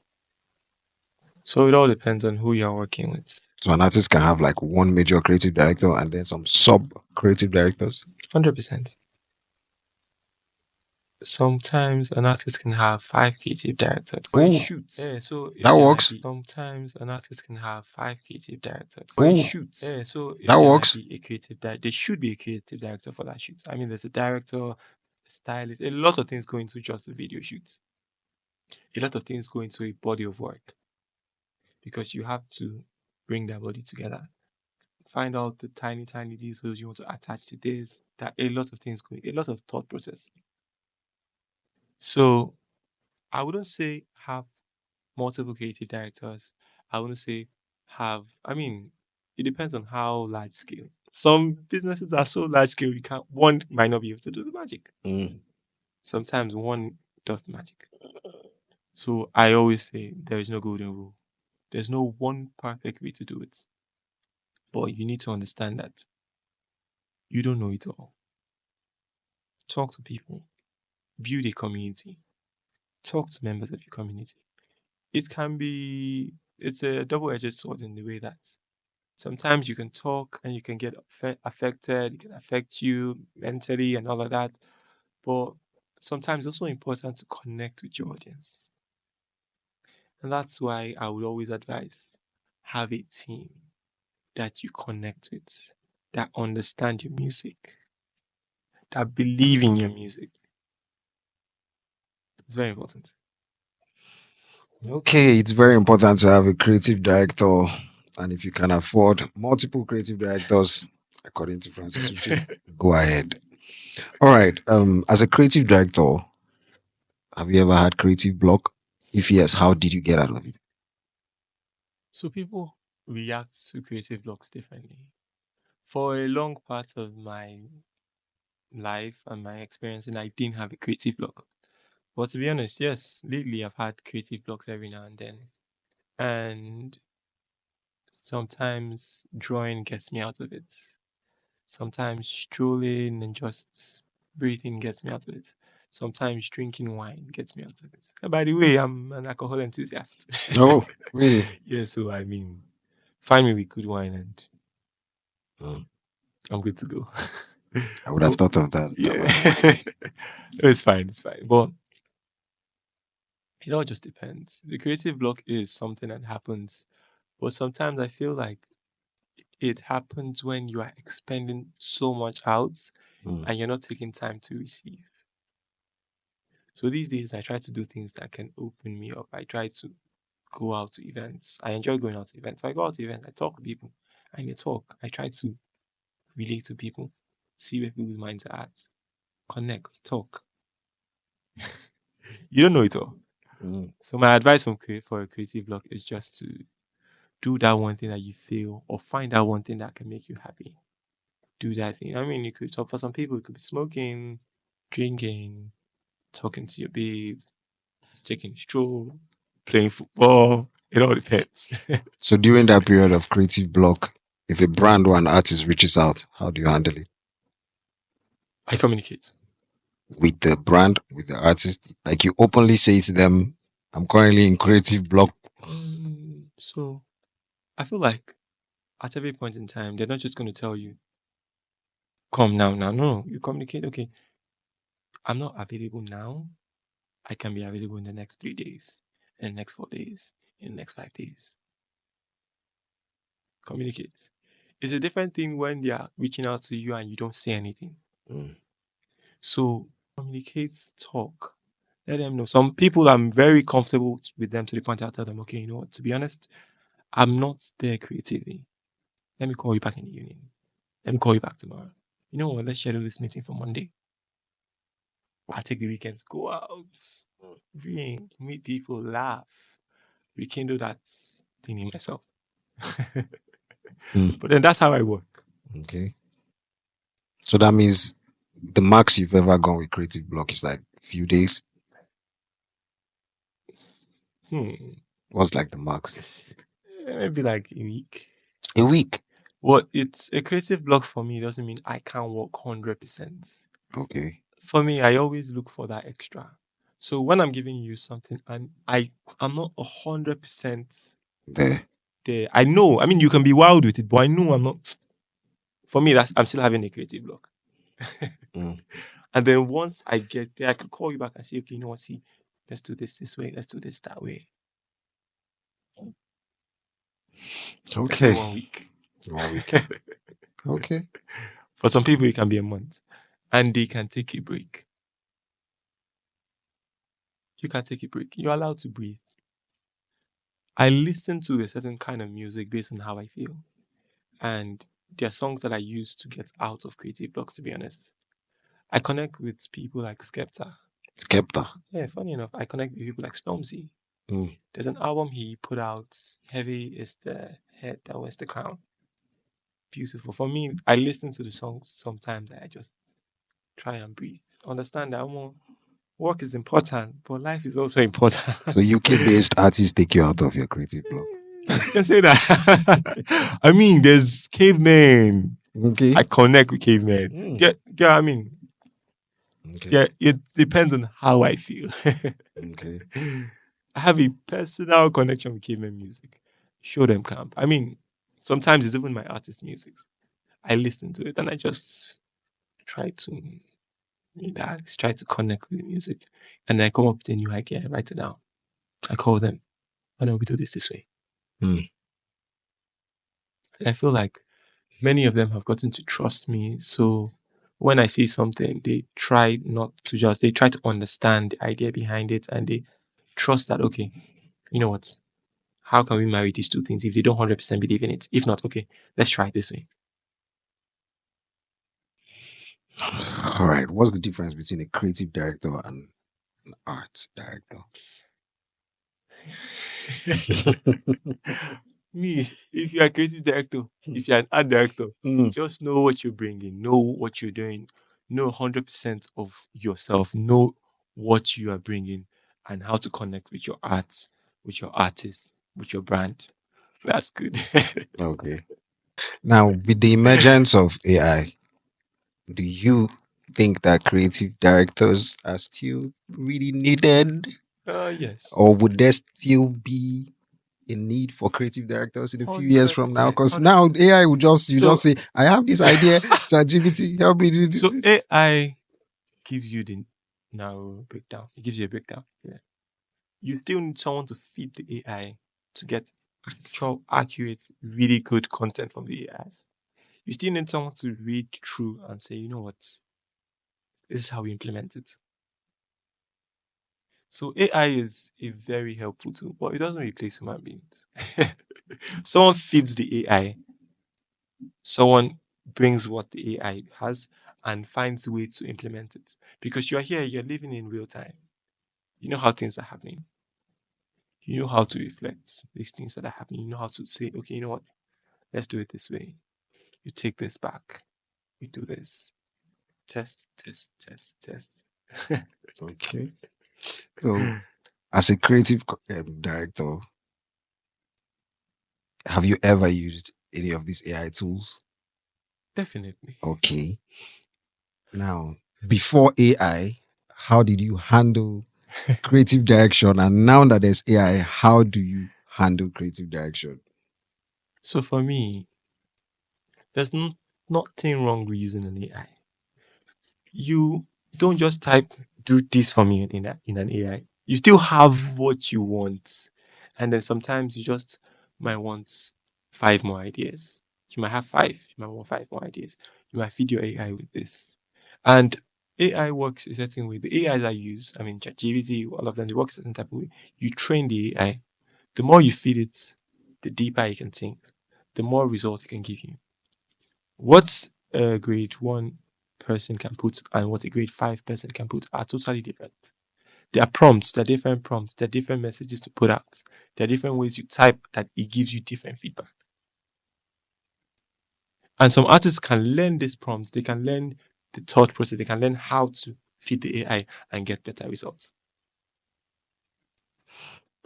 So it all depends on who you're working with. So an artist can have like one major creative director and then some sub creative directors. 100%. Sometimes an artist can have 5 creative directors for a Oh, shoot. Yeah, so that there might works. be sometimes an artist can have 5 creative directors for a Oh, shoot. Yeah, so that there might works. be a creative director. There should be a creative director for that shoot. I mean, there's a director, a stylist, a lot of things go into just a video shoot. A lot of things go into a body of work because you have to bring that body together. Find out the tiny, tiny details you want to attach to this. That a lot of things go, a lot of thought process. So I wouldn't say have multiple creative directors. I wouldn't say have, I mean, it depends on how large scale. Some businesses are so large scale, one might not be able to do the magic. Mm. Sometimes one does the magic. So I always say there is no golden rule. There's no one perfect way to do it. But you need to understand that you don't know it all. Talk to people, build a community, talk to members of your community. It's a double edged sword in the way that sometimes you can talk and you can get affected, it can affect you mentally and all of that. But sometimes it's also important to connect with your audience. And that's why I would always advise have a team that you connect with, that understand your music, that believe in your music. It's very important. Okay, it's very important to have a creative director, and if you can afford multiple creative directors, according to Francis Uche, go ahead. All right. As a creative director, have you ever had creative block? If yes, how did you get out of it? So people react to creative blocks differently. For a long part of my life and my experience, and I didn't have a creative block. But to be honest, yes, lately I've had creative blocks every now and then. And sometimes drawing gets me out of it. Sometimes strolling and just breathing gets me out of it. Sometimes drinking wine gets me out of it. And by the way, I'm an alcohol enthusiast. Oh, really? Yeah, so I mean, find me with good wine and Mm, I'm good to go. I would have But thought of that yeah, about wine. it's fine, it's fine. But it all just depends. The creative block is something that happens, but sometimes I feel like it happens when you are expending so much out Mm, and you're not taking time to receive. So these days, I try to do things that can open me up. I try to go out to events. I enjoy going out to events. So I go out to events, I talk to people, and they talk. I try to relate to people, see where people's minds are at, connect, talk. You don't know it all. mm. So my advice for a creative block is just to do that one thing that you feel, or find that one thing that can make you happy. Do that thing. I mean, you could talk for some people. It could be smoking, drinking, talking to your babe, taking a stroll, playing football. It all depends. So during that period of creative block, if a brand or an artist reaches out, how do you handle it? I communicate. With the brand, with the artist? Like you openly say to them, I'm currently in creative block. So I feel like at every point in time, they're not just going to tell you, come now, now. No, you communicate. Okay, I'm not available now. I can be available in the next 3 days, in the next 4 days, in the next 5 days. Communicate. It's a different thing when they are reaching out to you and you don't say anything. Mm, So communicate, talk. Let them know. Some people I'm very comfortable with them to the point I tell them, okay, you know what, to be honest, I'm not there creatively. Let me call you back in the evening. Let me call you back tomorrow. You know what? Let's schedule this meeting for Monday. I'll take the weekends, go out, drink, meet people, laugh, rekindle that thing in myself. mm. But then that's how I work. Okay. So that means the max you've ever gone with creative block is like few days. Hmm. What's like the max? Maybe like a week. A week. Well, it's a creative block for me doesn't mean I can't work 100%. Okay. For me, I always look for that extra. So when I'm giving you something and I'm not 100% There. there, I know. I mean, you can be wild with it, but I know I'm not. For me, that's I'm still having a creative block. Mm. And then once I get there, I can call you back and say, okay, you know what? See, let's do this way. Let's do this that way. Let's say Okay. 1 week. 1 week. Okay. For some people, it can be a month, and they can take a break. You can take a break. You're allowed to breathe. I listen to a certain kind of music based on how I feel. And there are songs that I use to get out of creative blocks, to be honest. I connect with people like Skepta. Skepta. Yeah, funny enough, I connect with people like Stormzy. Mm. There's an album he put out, Heavy is the Head That Wears the Crown. beautiful. For me, I listen to the songs sometimes and I just try and breathe. Understand that work is important, but life is also important. So UK-based artists take you out of your creative block. You can say that. I mean, there's cavemen. Okay. I connect with cavemen. Mm. Yeah, I mean, Okay. yeah, it depends on how I feel. Okay. I have a personal connection with cavemen music. Show them camp. I mean, sometimes it's even my artist music. I listen to it and I just try to relax, try to connect with the music. And then I come up with a new idea, I write it down. I call them, why don't we do this way? Mm. And I feel like many of them have gotten to trust me. So when I see something, they try not to just, they try to understand the idea behind it and they trust that, okay, you know what? How can we marry these two things if they don't 100% believe in it? If not, okay, let's try it this way. All right. What's the difference between a creative director and an art director? Me, if you're a creative director, if you're an art director, Mm. just know what you're bringing, know what you're doing, know 100% of yourself, know what you are bringing, and how to connect with your art, with your artist, with your brand. That's good. Okay. Now, with the emergence of AI, do you think that creative directors are still really needed, or Yes. would there still be a need for creative directors in a few years from now? 100%. Because now 100%. AI will just you just So, say, "I have this idea, ChatGPT, help me do this." so AI gives you the narrow breakdown. It gives you a breakdown. Yeah. You still need someone to feed the AI to get actual, accurate, really good content from the AI. You still need someone to read through and say, you know what, this is how we implement it. So AI is a very helpful tool, but it doesn't replace human beings. Someone feeds the AI, someone brings what the AI has and finds ways to implement it. Because you're here, you're living in real time. You know how things are happening. You know how to reflect these things that are happening. You know how to say, okay, you know what, let's do it this way. You take this back. You do this. Test, test, test, test. Okay. So, as a creative director, have you ever used any of these AI tools? Definitely. Okay. Now, before AI, how did you handle creative direction? And now that there's AI, how do you handle creative direction? So for me, there's nothing wrong with using an AI. You don't just type "do this for me" in an AI. You still have what you want, and then sometimes you just might want five more ideas. You might have five. You might want five more ideas. You might feed your AI with this, and AI works a certain way. The AIs I use, I mean, ChatGPT, all of them, they work a certain type of way. You train the AI. The more you feed it, the deeper it can think, the more results it can give you. What a grade one person can put and what a grade five person can put are totally different. There are prompts, there are different prompts, there are different messages to put out. There are different ways you type that it gives you different feedback. And some artists can learn these prompts, they can learn the thought process, they can learn how to feed the AI and get better results.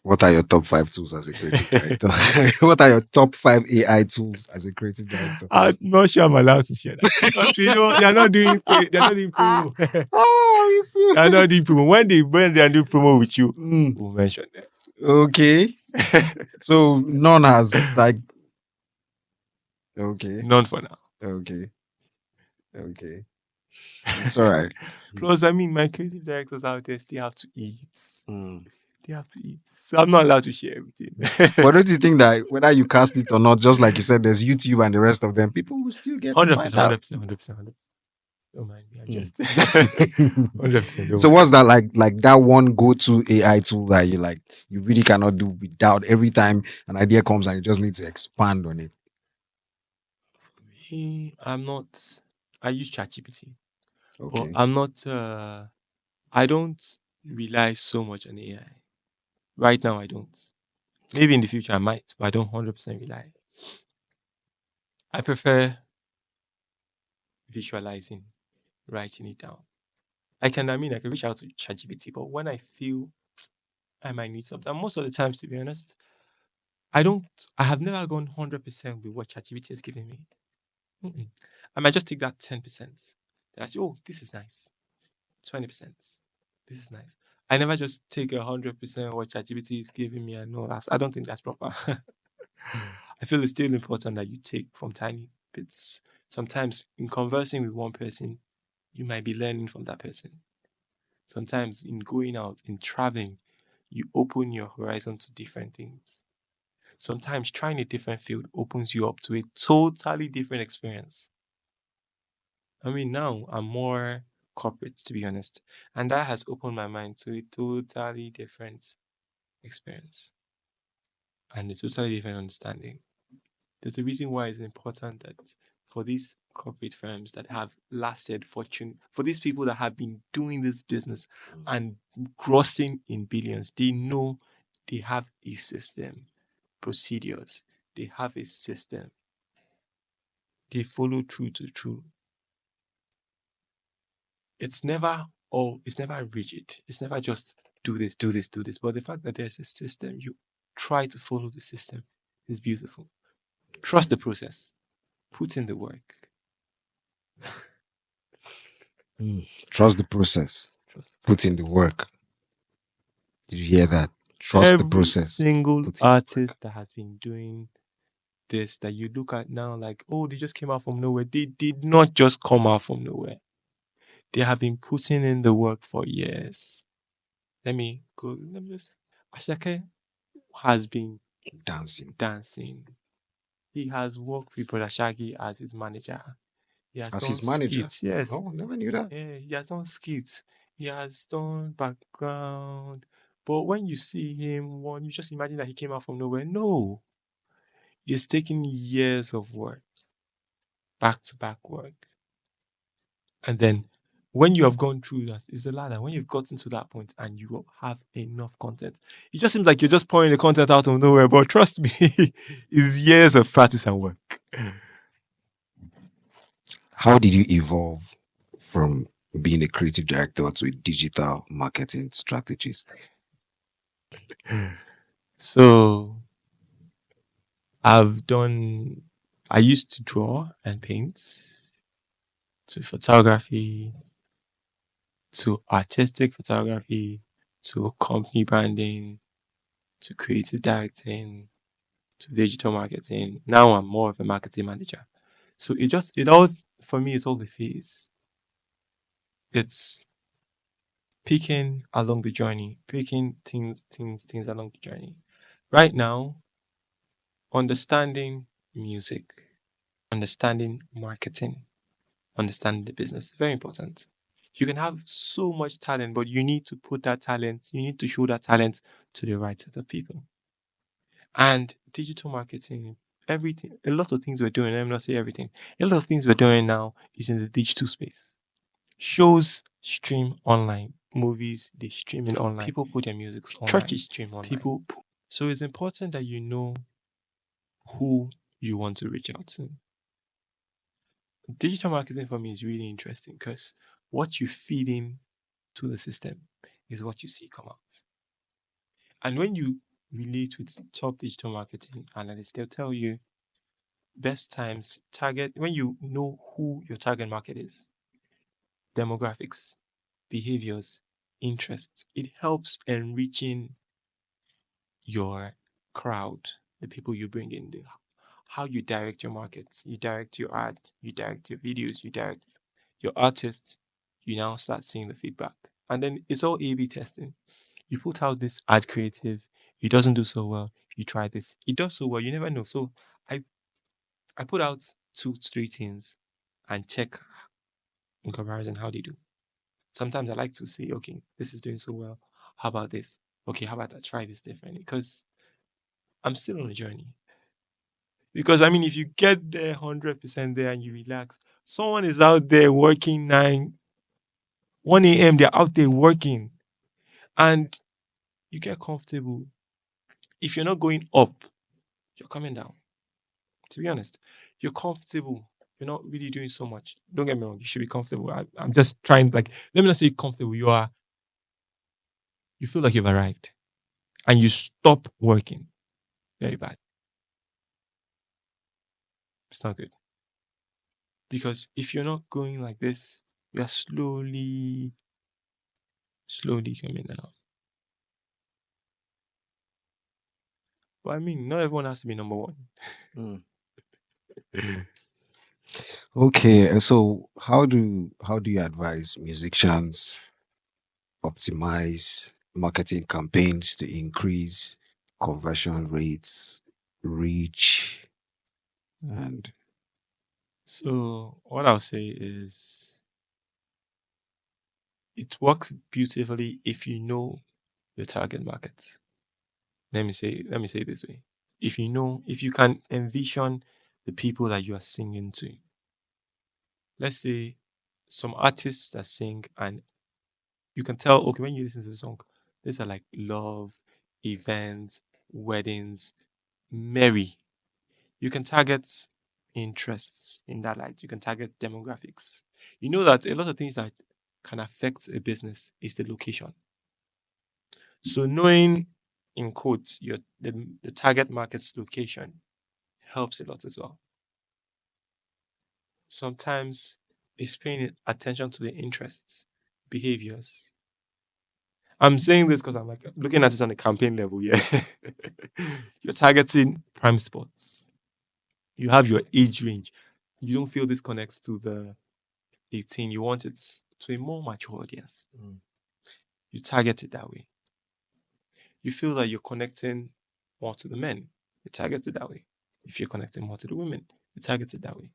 What are your top five tools as a creative director? What are your top five AI tools as a creative director? I'm not sure I'm allowed to share that because you know they're not doing they're not doing promo. Oh, you They're not serious? doing promo. When they are doing promo with you, Mm, we'll mention okay. that. So none has like okay, None for now. okay, okay. It's all right. Plus, I mean, my creative directors out there still have to eat. Mm. They have to eat. So I'm not allowed to share everything. But don't you think that whether you cast it or not, just like you said, there's YouTube and the rest of them, people will still get to find 100%, out. 100%, 100%, 100%. Don't mind me. I'm Mm. just 100%. Don't So mind. what's that like that one go-to AI tool that you really cannot do without every time an idea comes and you just need to expand on it? I'm not. I use ChatGPT, but Okay. I'm not. I don't rely so much on AI. Right now, I don't. Maybe in the future I might, but I don't 100% rely. I prefer visualizing, writing it down. I can reach out to ChatGPT, but when I feel I might need something, and most of the times, to be honest, I don't, I have never gone 100% with what ChatGPT has given me. Mm-mm. I might just take that 10%. Then I say, oh, this is nice. 20%. This is nice. I never just take 100% what ChatGPT is giving me and no, I don't think that's proper. I feel it's still important that you take from tiny bits. Sometimes in conversing with one person, you might be learning from that person. Sometimes in going out, in traveling, you open your horizon to different things. Sometimes trying a different field opens you up to a totally different experience. I mean, now I'm more corporate, to be honest, and that has opened my mind to a totally different experience and a totally different understanding. There's a reason why it's important that for these corporate firms that have lasted fortune, for these people that have been doing this business and grossing in billions, they know they have a system, procedures, they have a system, they follow through to true. It's never rigid. It's never just do this, do this, do this. But the fact that there's a system, you try to follow the system is beautiful. Trust the process. Put in the work. Trust the process. Trust the Put in the process. work. Did you hear that? Trust the Every process. single Put in the work. artist that has been doing this that you look at now, like, oh, they just came out from nowhere. They did not just come out from nowhere. They have been putting in the work for years. Let me go. Let me just. Ashake has been Dancing. dancing. He has worked with Brother Shaggy as his manager. He has As done his manager. skits. Yes. Oh, never knew that. Yeah, he has done skits. He has done background. But when you see him, one, you just imagine that he came out from nowhere. No, it's taken years of work, back to back work. And then when you have gone through that, it's a ladder. When you've gotten to that point and you have enough content, it just seems like you're just pouring the content out of nowhere. But trust me, it's years of practice and work. How did you evolve from being a creative director to a digital marketing strategist? So I've done, I used to draw and paint, to photography, to artistic photography, to company branding, to creative directing, to digital marketing. Now I'm more of a marketing manager. So it all, for me, it's all the phase. It's picking along the journey, picking things along the journey. Right now, understanding music, understanding marketing, understanding the business is very important. You can have so much talent, but you need to put that talent, you need to show that talent to the right set of people. And digital marketing, everything, a lot of things we're doing, let me not say everything, a lot of things we're doing now is in the digital space. Shows stream online, movies, they streaming online. People put their music online. Churches stream online. So it's important that you know who you want to reach out to. Digital marketing for me is really interesting because what you feed in to the system is what you see come out. And when you relate with top digital marketing analysts, they'll tell you best times, target, when you know who your target market is, demographics, behaviors, interests, it helps enriching your crowd, the people you bring in, how you direct your markets, you direct your ad, you direct your videos, you direct your artists, you now start seeing the feedback. And then it's all A B testing. You put out this ad creative, it doesn't do so well. You try this, it does so well, you never know. So I I put out two, three things and check in comparison how they do. Sometimes I like to say, okay, this is doing so well. How about this? Okay, how about I try this differently? Because I'm still on a journey. Because I mean, if you get there 100% there and you relax, someone is out there working 1 a.m., they're out there working and you get comfortable. If you're not going up, you're coming down. To be honest, you're comfortable. You're not really doing so much. Don't get me wrong. You should be comfortable. I'm just trying. Like, let me not say comfortable. You feel like you've arrived, and you stop working. Very bad. It's not good because if you're not going like this, you are slowly coming down. But I mean, not everyone has to be number one. Mm. Okay, so how do you advise musicians optimize marketing campaigns to increase conversion rates, reach, and So what I'll say is it works beautifully if you know your target market. Let me say it this way. If you can envision the people that you are singing to. Let's say some artists that sing and you can tell, okay, when you listen to the song, these are like love, events, weddings, merry. You can target interests in that light. You can target demographics. You know that a lot of things that can affect a business is the location. So knowing in quotes the target market's location helps a lot as well. Sometimes it's paying attention to the interests, behaviors. I'm saying this because I'm like looking at it on a campaign level, yeah. You're targeting prime spots. You have your age range. You don't feel this connects to the 18. You want it to a more mature audience. Mm. You target it that way. You feel that you're connecting more to the men. You target it that way. If you're connecting more to the women, you target it that way.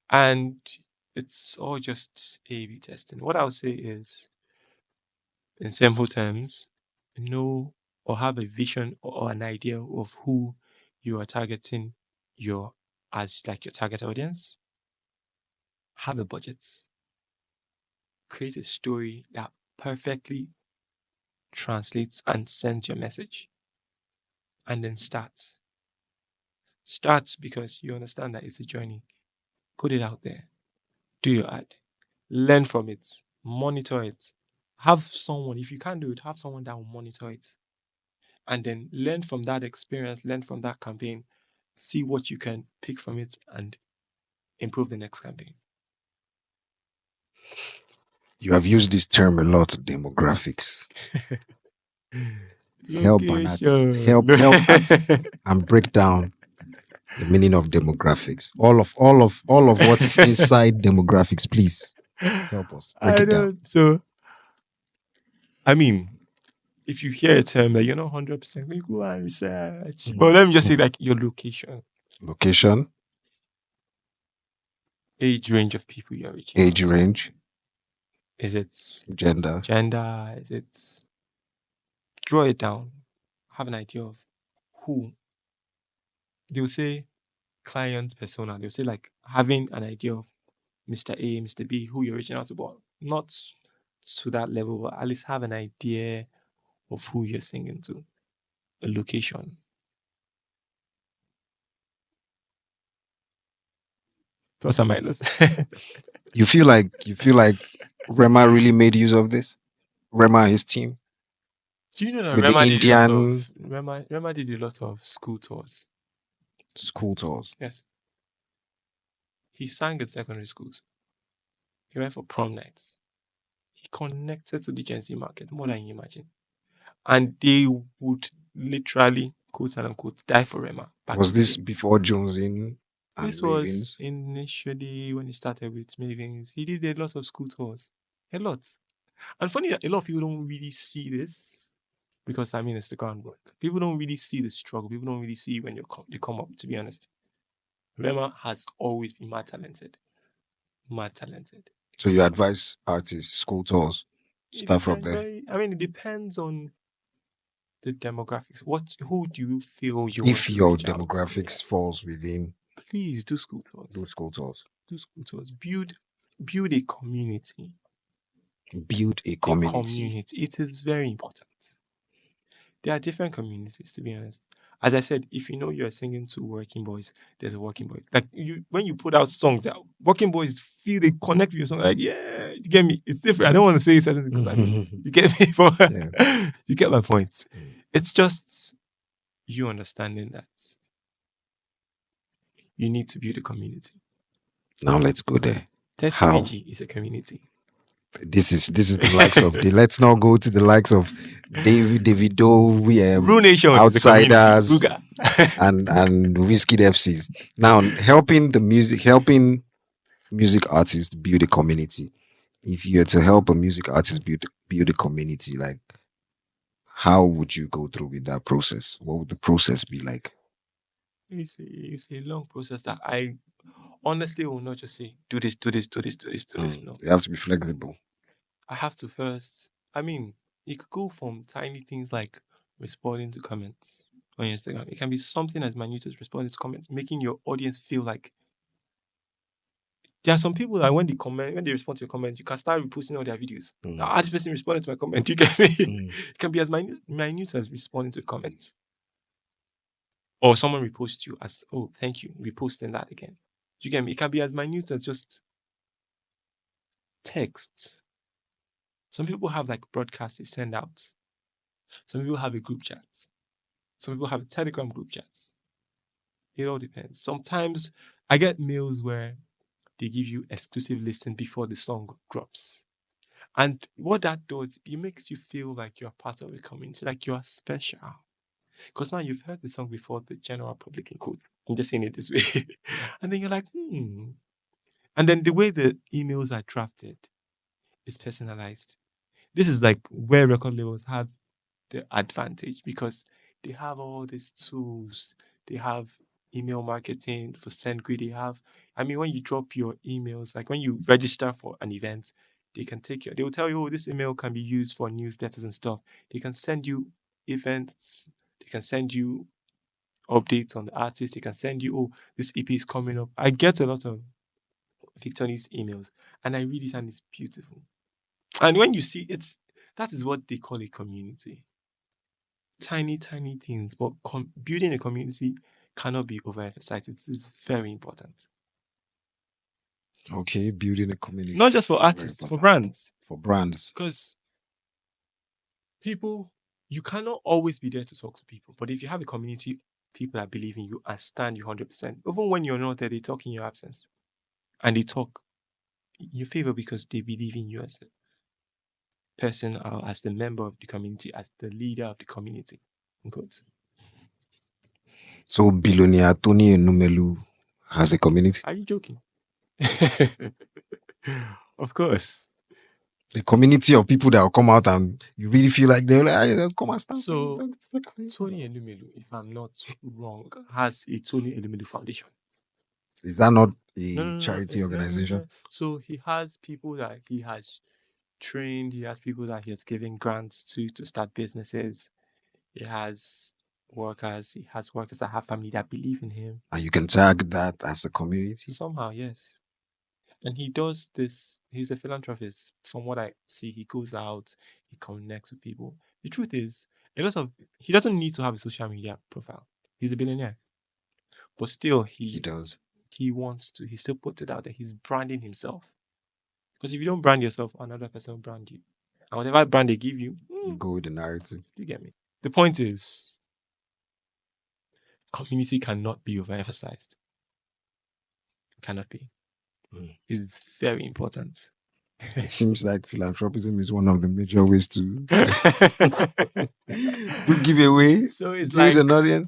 And it's all just A/B testing. What I would say is, in simple terms, know or have a vision or an idea of who you are targeting your as like your target audience. Have a budget. Create a story that perfectly translates and sends your message. And then start. Start because you understand that it's a journey. Put it out there. Do your ad. Learn from it. Monitor it. Have someone, if you can't do it, have someone that will monitor it. And then learn from that experience, learn from that campaign, see what you can pick from it and improve the next campaign. you have used this term a lot, demographics. Help an artist, Location. help artists, and break down the meaning of demographics. All of what is inside demographics, please help us break I it down. don't. So, I mean, if you hear a term that you're not 100%, you go and research. Mm. But let me just say, like, your location, Location, age range of people you're reaching out age to. range, Is it gender. gender? Is it draw it down? Have an idea of who. They'll say client persona. They'll say, like, having an idea of Mr. A, Mr. B, who you're reaching out to, but not to that level, but at least have an idea of who you're singing to, a location. Plus or minus. You feel like Rema really made use of this? Rema and his team Do you know that with the Indian Rema did a lot of school tours? school tours. Yes. He sang at secondary schools. He went for prom nights. He connected to the Gen Z market more than you imagine. And they would literally, quote and unquote, die for Rema back Was in the this day. before Jonesing and This was Mavins? initially when he started with Mavings. He did a lot of school tours. A lot. And funny that a lot of people don't really see this because I mean it's the groundwork. People don't really see the struggle. People don't really see when you come up, to be honest. Rema has always been mad talented. Mad talented. So you advise artists, school tours, It start from depends there. very I mean it depends on the demographics. Who do you feel you want If to your reach out to? demographics Yes. falls within Please do school those tours. school tours, Do school tours. Build a community. build a A community. community. It is very important. There are different communities, to be honest. As I said, if you know you're singing to working boys, there's a working boy. Like you, when you put out songs that working boys feel they connect with your song, like yeah, you get me. It's different. I don't want to say certain because I don't. You get me? But you get my point. It's just you understanding that you need to build a community. Now let's go there. 30 How? BG is a community. This is the likes of the. Let's now go to the likes of Davido, Rule Nation is a community. Outsiders, Ruga. and Whiskey FCs. Now helping music artists build a community. If you were to help a music artist build a community, like how would you go through with that process? What would the process be like? It's a long process that I honestly will not just say do this, do this, do this, do this, do this. No. You have to be flexible. I have to first. I mean, it could go from tiny things like responding to comments on Instagram. It can be something as minute as responding to comments, making your audience feel like there are some people that when they respond to your comments, you can start reposting all their videos. Now, this person responded to my comment. You get me? It can be as minute as responding to a comment. Or someone reposts you as, oh, thank you, reposting that again. You get me? It can be as minute as just text. Some people have like broadcasts they send out. Some people have a group chat. Some people have a Telegram group chat. It all depends. Sometimes I get mails where they give you exclusive listing before the song drops. And what that does, it makes you feel like you're part of a community, like you're special. Because now you've heard the song before the general public in quote. I'm just saying it this way. And then you're like, And then the way the emails are drafted is personalized. This is like where record labels have the advantage because they have all these tools. They have email marketing for SendGrid. When you drop your emails, like when you register for an event, they will tell you, oh, this email can be used for newsletters and stuff. They can send you events. They can send you updates on the artist. They can send you, oh, this EP is coming up. I get a lot of Victori's emails and I read it and it's beautiful. And when you see it, that is what they call a community. Tiny, tiny things, but building a community cannot be overemphasized. It's very important. Okay, building a community. Not just for artists, for brands. For brands. Because people, you cannot always be there to talk to people. But if you have a community, people that believe in you and stand you 100%, even when you're not there, they talk in your absence. And they talk in your favor because they believe in you as a person or as the member of the community, as the leader of the community. Good. So billionaire Tony Numelu has a community? Are you joking? Of course. A community of people that will come out and you really feel like they'll come out. So Tony Elumelu, if I'm not wrong, has a Tony Elumelu Foundation. Is that not a charity organization? No. So he has people that he has trained. He has people that he has given grants to start businesses. He has workers. He has workers that have family that believe in him. And you can tag that as a community? Somehow, yes. And he does this. He's a philanthropist. From what I see, he goes out, he connects with people. The truth is, he doesn't need to have a social media profile. He's a billionaire. But still, he does. He wants to. He still puts it out there. He's branding himself. Because if you don't brand yourself, another person will brand you. And whatever brand they give you, you go with the narrative. You get me? The point is, community cannot be overemphasized. It cannot be. It's very important. It seems like philanthropism is one of the major ways to give away. So it's like an audience.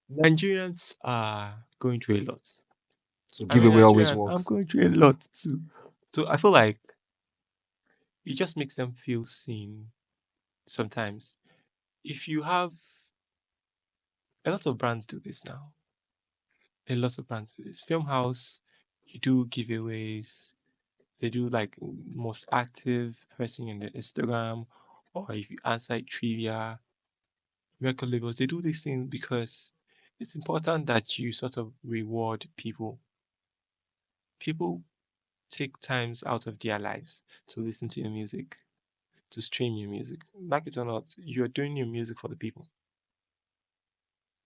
Nigerians are going through a lot. So giveaway always works. I'm going through a lot too. So I feel like it just makes them feel seen sometimes. If you have a lot of brands do this now. A lot of brands do this. Film House, you do giveaways. They do like most active person in the Instagram, or if you answer trivia, record labels, they do these things because it's important that you sort of reward people. People take times out of their lives to listen to your music, to stream your music. Like it or not, you're doing your music for the people.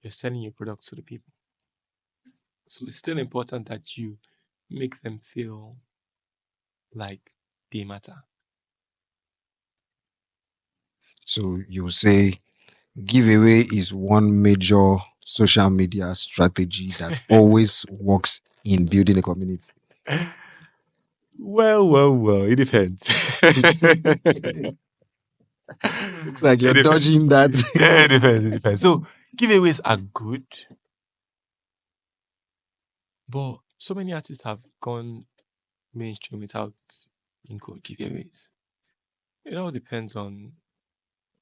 you're selling your products to the people. So it's still important that you make them feel like they matter. So you say giveaway is one major social media strategy that always works in building a community. Well, it depends. Looks like you're It dodging depends. that. Yeah, it depends. So giveaways are good, but so many artists have gone mainstream without in quote giveaways. It all depends on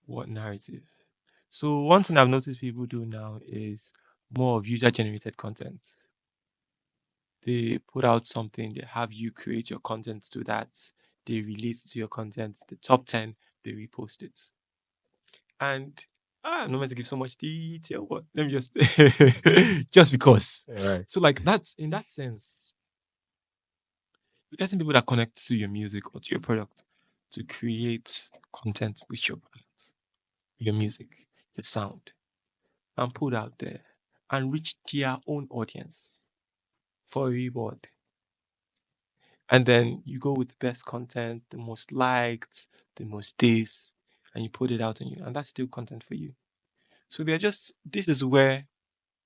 what narrative. So one thing I've noticed people do now is more of user generated content. They put out something, they have you create your content to that, they relate to your content, the top 10, they repost it. And I'm not meant to give so much detail, but let me just just because. All right. So like that's in that sense, you're getting people that connect to your music or to your product to create content with your product, your music, your sound, and put out there and reach their own audience for a reward. And then you go with the best content, the most liked, the most days, and you put it out on you, and that's still content for you. So they're just this is where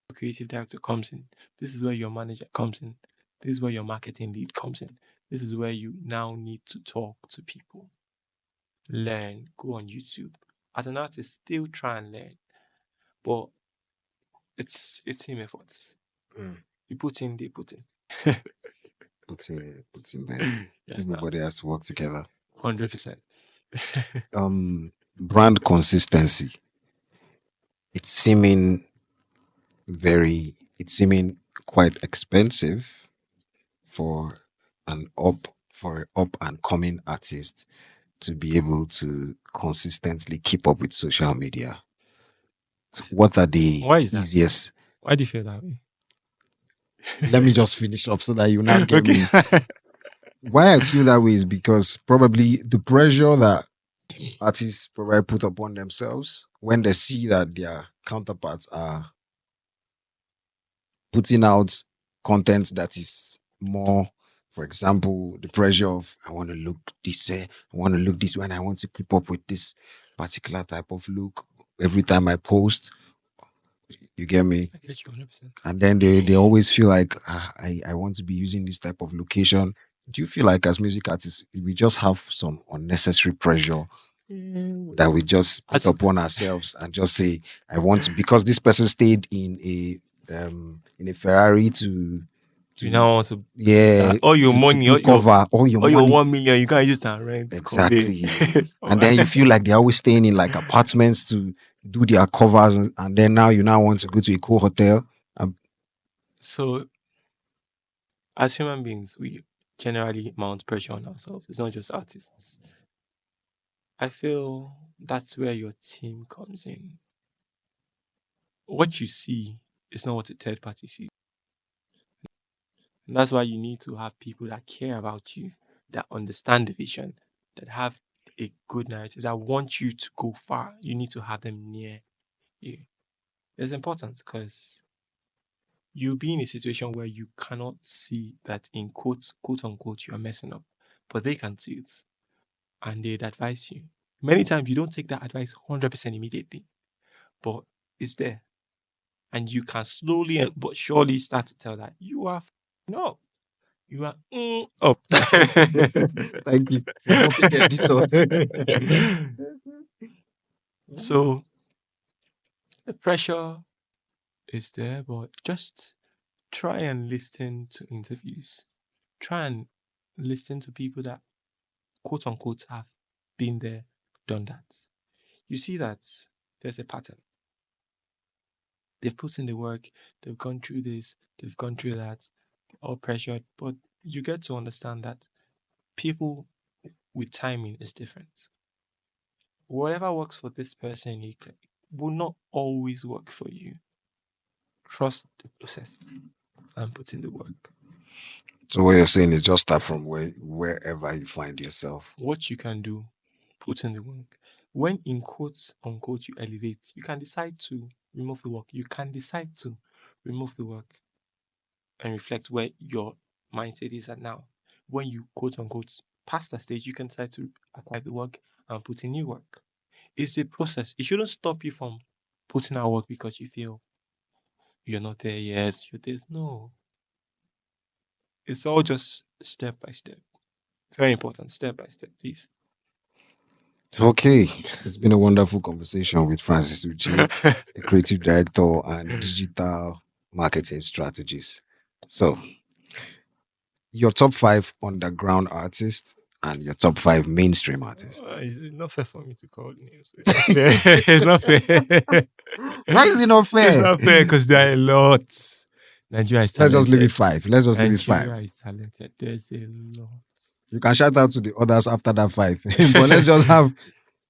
your creative director comes in. This is where your manager comes in. This is where your marketing lead comes in. This is where you now need to talk to people, learn, go on YouTube. As an artist, still try and learn, but it's team efforts. Mm. You put in, they put in. Put in there. Yes, now Everybody has to work together. 100%. Brand consistency. It's seeming it's seeming quite expensive for an up and coming artist to be able to consistently keep up with social media. So what are the Why is that? easiest? Why do you feel that way? Let me just finish up so that you now get Okay. me. Why I feel that way is because probably the pressure that artists probably put upon themselves when they see that their counterparts are putting out content that is more, for example, the pressure of I want to look this way, I want to look this way, and I want to keep up with this particular type of look every time I post. You get me? I get you 100%. And then they always feel like I want to be using this type of location. Do you feel like as music artists we just have some unnecessary pressure that we just put As, upon ourselves and just say I want to because this person stayed in a Ferrari you now to want to yeah start all your to money, do cover all your all your money 1 million, you can't use that rent, convey. exactly. And then you feel like they're always staying in like apartments to do their covers and then now you now want to go to a cool hotel. So, as human beings, we generally mount pressure on ourselves. It's not just artists. I feel that's where your team comes in. What you see is not what a third party sees. And that's why you need to have people that care about you, that understand the vision, that have a good narrative, that want you to go far. You need to have them near you. It's important because you'll be in a situation where you cannot see that in quote unquote, you are messing up, but they can see it and they'd advise you. Many times you don't take that advice 100% immediately, but it's there. And you can slowly but surely start to tell that you are no, you are up. Thank you for helping the editor. So the pressure is there, but just try and listen to interviews. Try and listen to people that quote unquote have been there, done that. You see that there's a pattern. They've put in the work, they've gone through this, they've gone through that, all pressured. But you get to understand that people with timing is different. Whatever works for this person will not always work for you. Trust the process and put in the work. So what you're saying is just start from wherever you find yourself. What you can do, put in the work. When in quotes unquote you elevate, you can decide to remove the work. You can decide to remove the work and reflect where your mindset is at now. When you quote unquote pass that stage, you can decide to acquire the work and put in new work. It's a process. It shouldn't stop you from putting out work because you feel you're not there yet. You're this. No. It's all just step by step. It's very important. Step by step, please. Okay, it's been a wonderful conversation with Francis Uche, a creative director and digital marketing strategist. So, your top 5 underground artists and your top 5 mainstream artists. It's not fair for me to call names. It's not fair. It's not fair. Why is it not It's fair? not fair because there are a lot. Nigeria is Let's talented. just leave it 5. Let's just leave it Nigeria 5. is talented. There's a lot. You can shout out to the others after that 5, but let's just have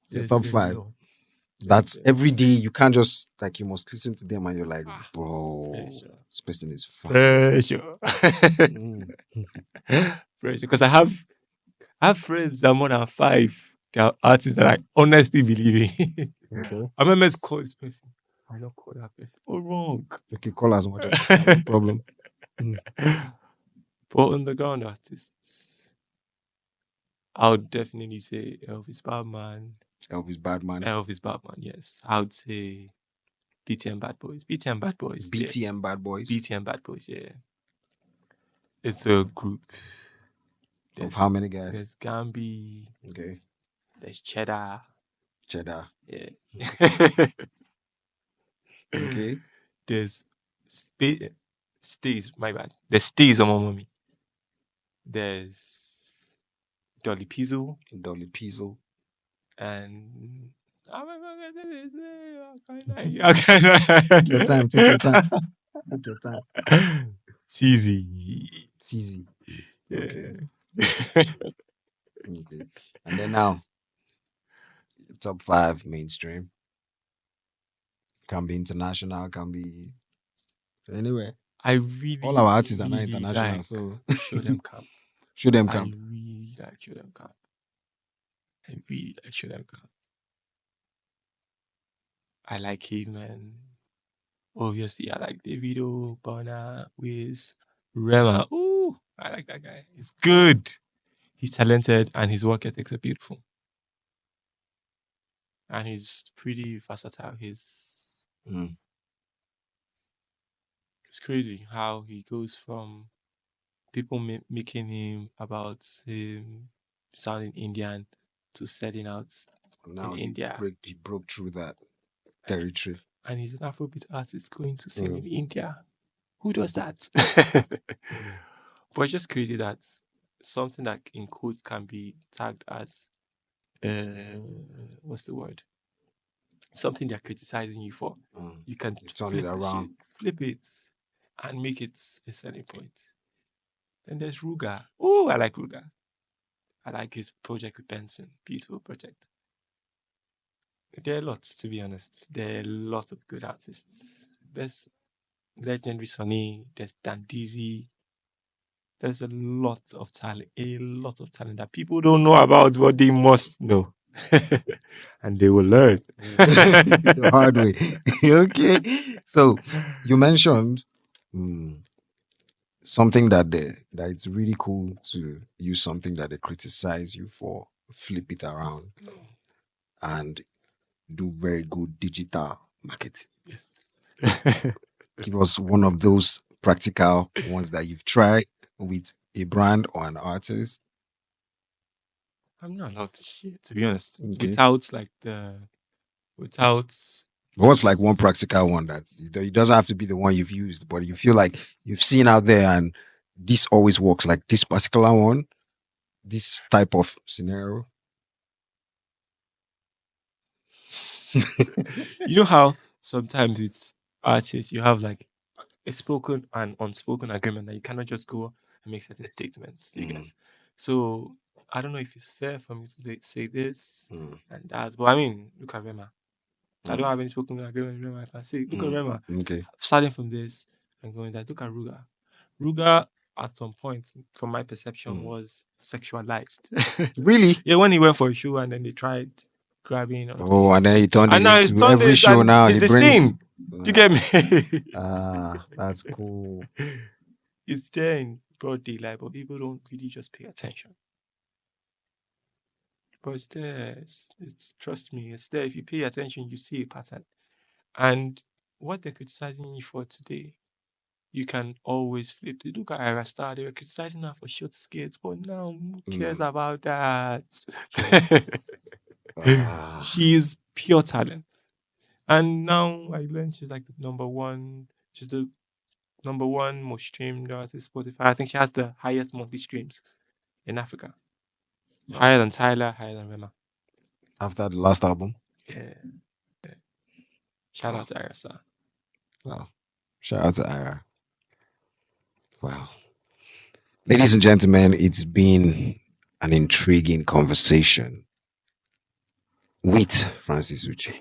your There's top a 5. lot. That's There's a every lot. day. You can't just like you must listen to them and you're like, Ah, bro, pressure. this person is fine. Pressure. Mm. Pressure. Because I have friends that are more than 5. They are artists that I honestly believe in. Okay. I remember to call this person. I don't call that person. Oh, wrong. Okay, call as much as you can, no problem. But underground artists, I would definitely say Elvis Badman. Elvis Badman. Elvis Badman, yes. I would say BTM Bad Boys. BTM Bad Boys. Yeah. BTM Bad Boys. BTM Bad Boys, yeah. It's a group. Of how many guys? There's Gambi. Okay. There's Cheddar. Yeah. Okay. There's Stays, my bad. There's Stays on my mommy. There's Dolly Pizzo. And Take your time. Take your time. Take your time. Teasy. Okay. Okay. And then now, top 5 mainstream. Can be international, can be anywhere. I really all our artists are not really international, like so Show Them Camp. show them I camp. really like Show Them Camp. I really like Show Them Camp. I like Caveman. Obviously, I like Davido, Burna, Wiz, Rema. Ooh, I like that guy. He's good. He's talented and his work ethics are beautiful. And he's pretty versatile. It's crazy how he goes from people making him about him sounding Indian to setting out Now in he India. he broke through that territory. And he's an Afrobeat artist going to sing in India. Who does that? But it's just crazy that something that in quotes can be tagged as what's the word? Something they're criticizing you for. You can turn it around. Flip it, and make it a selling point. Then there's Ruga. Oh, I like Ruga. I like his project with Benson. Beautiful project. There are lots, to be honest. There are a lot of good artists. There's legendary Sonny. There's Dan Dizzy. There's a lot of talent that people don't know about, but they must know. And they will learn. The hard way. Okay. So you mentioned something that it's really cool to use something that they criticize you for, flip it around, and do very good digital marketing. Yes. Give us one of those practical ones that you've tried with a brand or an artist. I'm not allowed to share, to be honest. Okay. Without What's like one practical one that it doesn't have to be the one you've used, but you feel like you've seen out there and this always works, like this particular one, this type of scenario. you know how sometimes with artists you have like a spoken and unspoken agreement that you cannot just go and make certain statements. You guys. So I don't know if it's fair for me to say this and that, but I mean, look at Rema. I don't have any spoken agreement with Rema. I can say, look at Rema. Okay. Starting from this and going that, look at Ruga. Ruga at some point, from my perception, was sexualized. Really? Yeah, when he went for a show and then they tried grabbing onto Oh, him. and then he turned And it now it's into every Sundays show and now. it's He his brings. thing. Do you get me? That's cool. It's there in broad daylight, but people don't really just pay attention. But it's there. It's trust me, it's there. If you pay attention, you see a pattern. And what they're criticizing you for today, you can always flip it. Look at Ira Star. They were criticizing her for short skirts, but now who cares about that? She's pure talent. And now I learned she's like the number one. She's the number one most streamed artist Spotify. I think she has the highest monthly streams in Africa. Higher than Tyler, higher than Rema. After the last album. Yeah. Shout out to Ira Star. Wow. Shout out to Ira. Wow. Ladies and gentlemen, it's been an intriguing conversation with Francis Uche.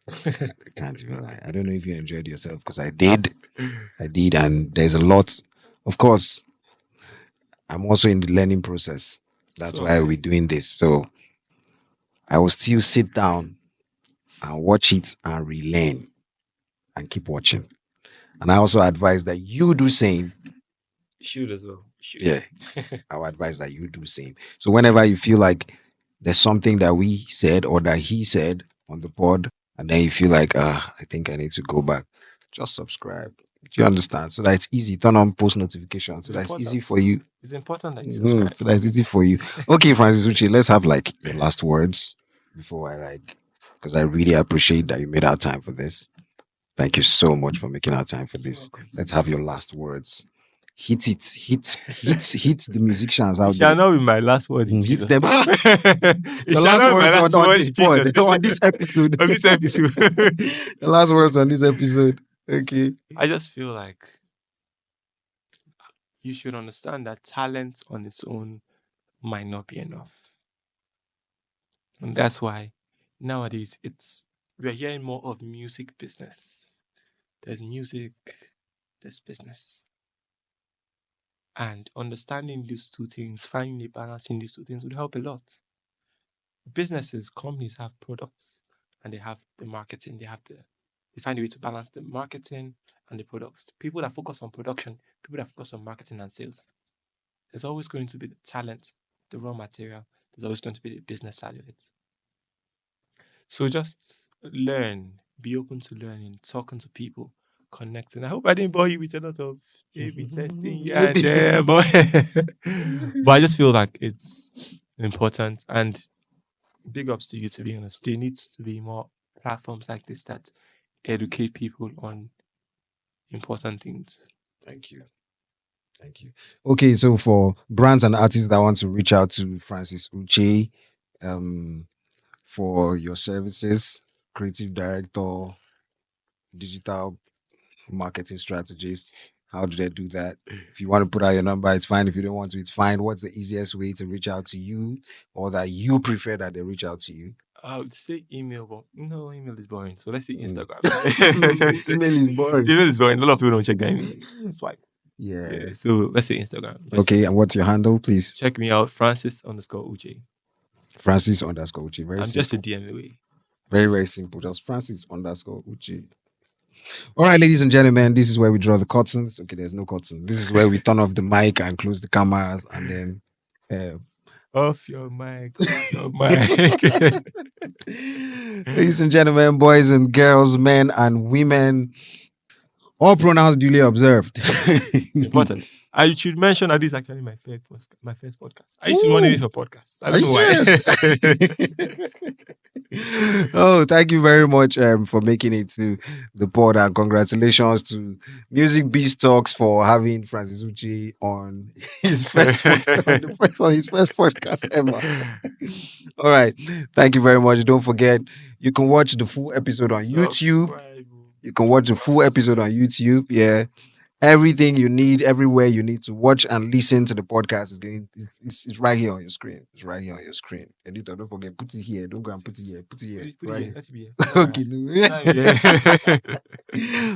I can't even lie. I don't know if you enjoyed yourself because I did. And there's a lot. Of course, I'm also in the learning process. That's So, why we're doing this. So I will still sit down and watch it and relearn and keep watching. And I also advise that you do same. shoot as well. Shoot. Yeah. I would advise that you do same. So whenever you feel like there's something that we said or that he said on the pod, and then you feel like, I think I need to go back, just subscribe. Do you understand? So that it's easy. Turn on post notifications so that it's easy for you. It's important that you subscribe. So that it's easy for you. Okay, Francis Uche, let's have like your last words before because I really appreciate that you made our time for this. Thank you so much for making our time for this. Let's have your last words. Hit the musicians out It shall there. not be my last word in Hit Jesus. them. It The shall last not be my words last on word this in pod, Jesus. on this episode. On this episode. The last words on this episode. Okay. I just feel like you should understand that talent on its own might not be enough. And that's why nowadays we're hearing more of music business. There's music, there's business. And understanding these two things, finding a balance in these two things would help a lot. Businesses, companies have products and they have the marketing. They find a way to balance the marketing and the products. People that focus on production, people that focus on marketing and sales. There's always going to be the talent, the raw material. There's always going to be the business side of it. So just learn, be open to learning, talking to people, connecting. I hope I didn't bore you with a lot of A/B testing, but I just feel like it's important, and big ups to you, to be honest. There needs to be more platforms like this that educate people on important things. Thank you. Okay, so for brands and artists that want to reach out to Francis Uche, for your services, creative director, digital marketing strategist, how do they do that? If you want to put out your number, it's fine. If you don't want to, it's fine. What's the easiest way to reach out to you, or that you prefer that they reach out to you? I would say email, but no, email is boring. So let's say Instagram. Email is boring. Email is boring. A lot of people don't check their email. Swipe. Yeah. So let's say Instagram. Okay, and what's your handle, please? Check me out, Francis_Uche. Francis_Uche. Very I'm simple. just a DM away. Very, very simple. Just Francis_Uche. All right, ladies and gentlemen, this is where we draw the curtains. Okay, there's no curtains. This is where we turn off the mic and close the cameras, and then off your mic. Off your mic. Ladies and gentlemen, boys and girls, men and women, all pronouns duly observed. Important. I should mention that this is actually my first podcast. I used to monitor this for podcasts. I don't know why. Oh, thank you very much for making it to the pod, and congratulations to MusicBizTalks for having Francis Uche on his first on his first podcast ever. All right, thank you very much. Don't forget, you can watch the full episode on YouTube. You can watch the full episode on YouTube. Yeah. Everything you need, everywhere you need to watch and listen to the podcast it's right here on your screen. It's right here on your screen. Editor, don't forget, put it here. Don't go and put it here. Put it here. Right here. Okay.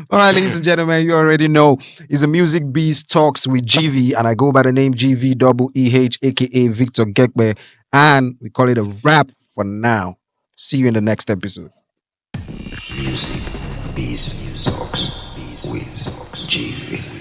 All right, ladies and gentlemen, you already know it's a MusicBizTalks with Gveeh, and I go by the name Gveeh, aka Victor Gveeh, and we call it a wrap for now. See you in the next episode. Music, Biz, Talks with Gveeh.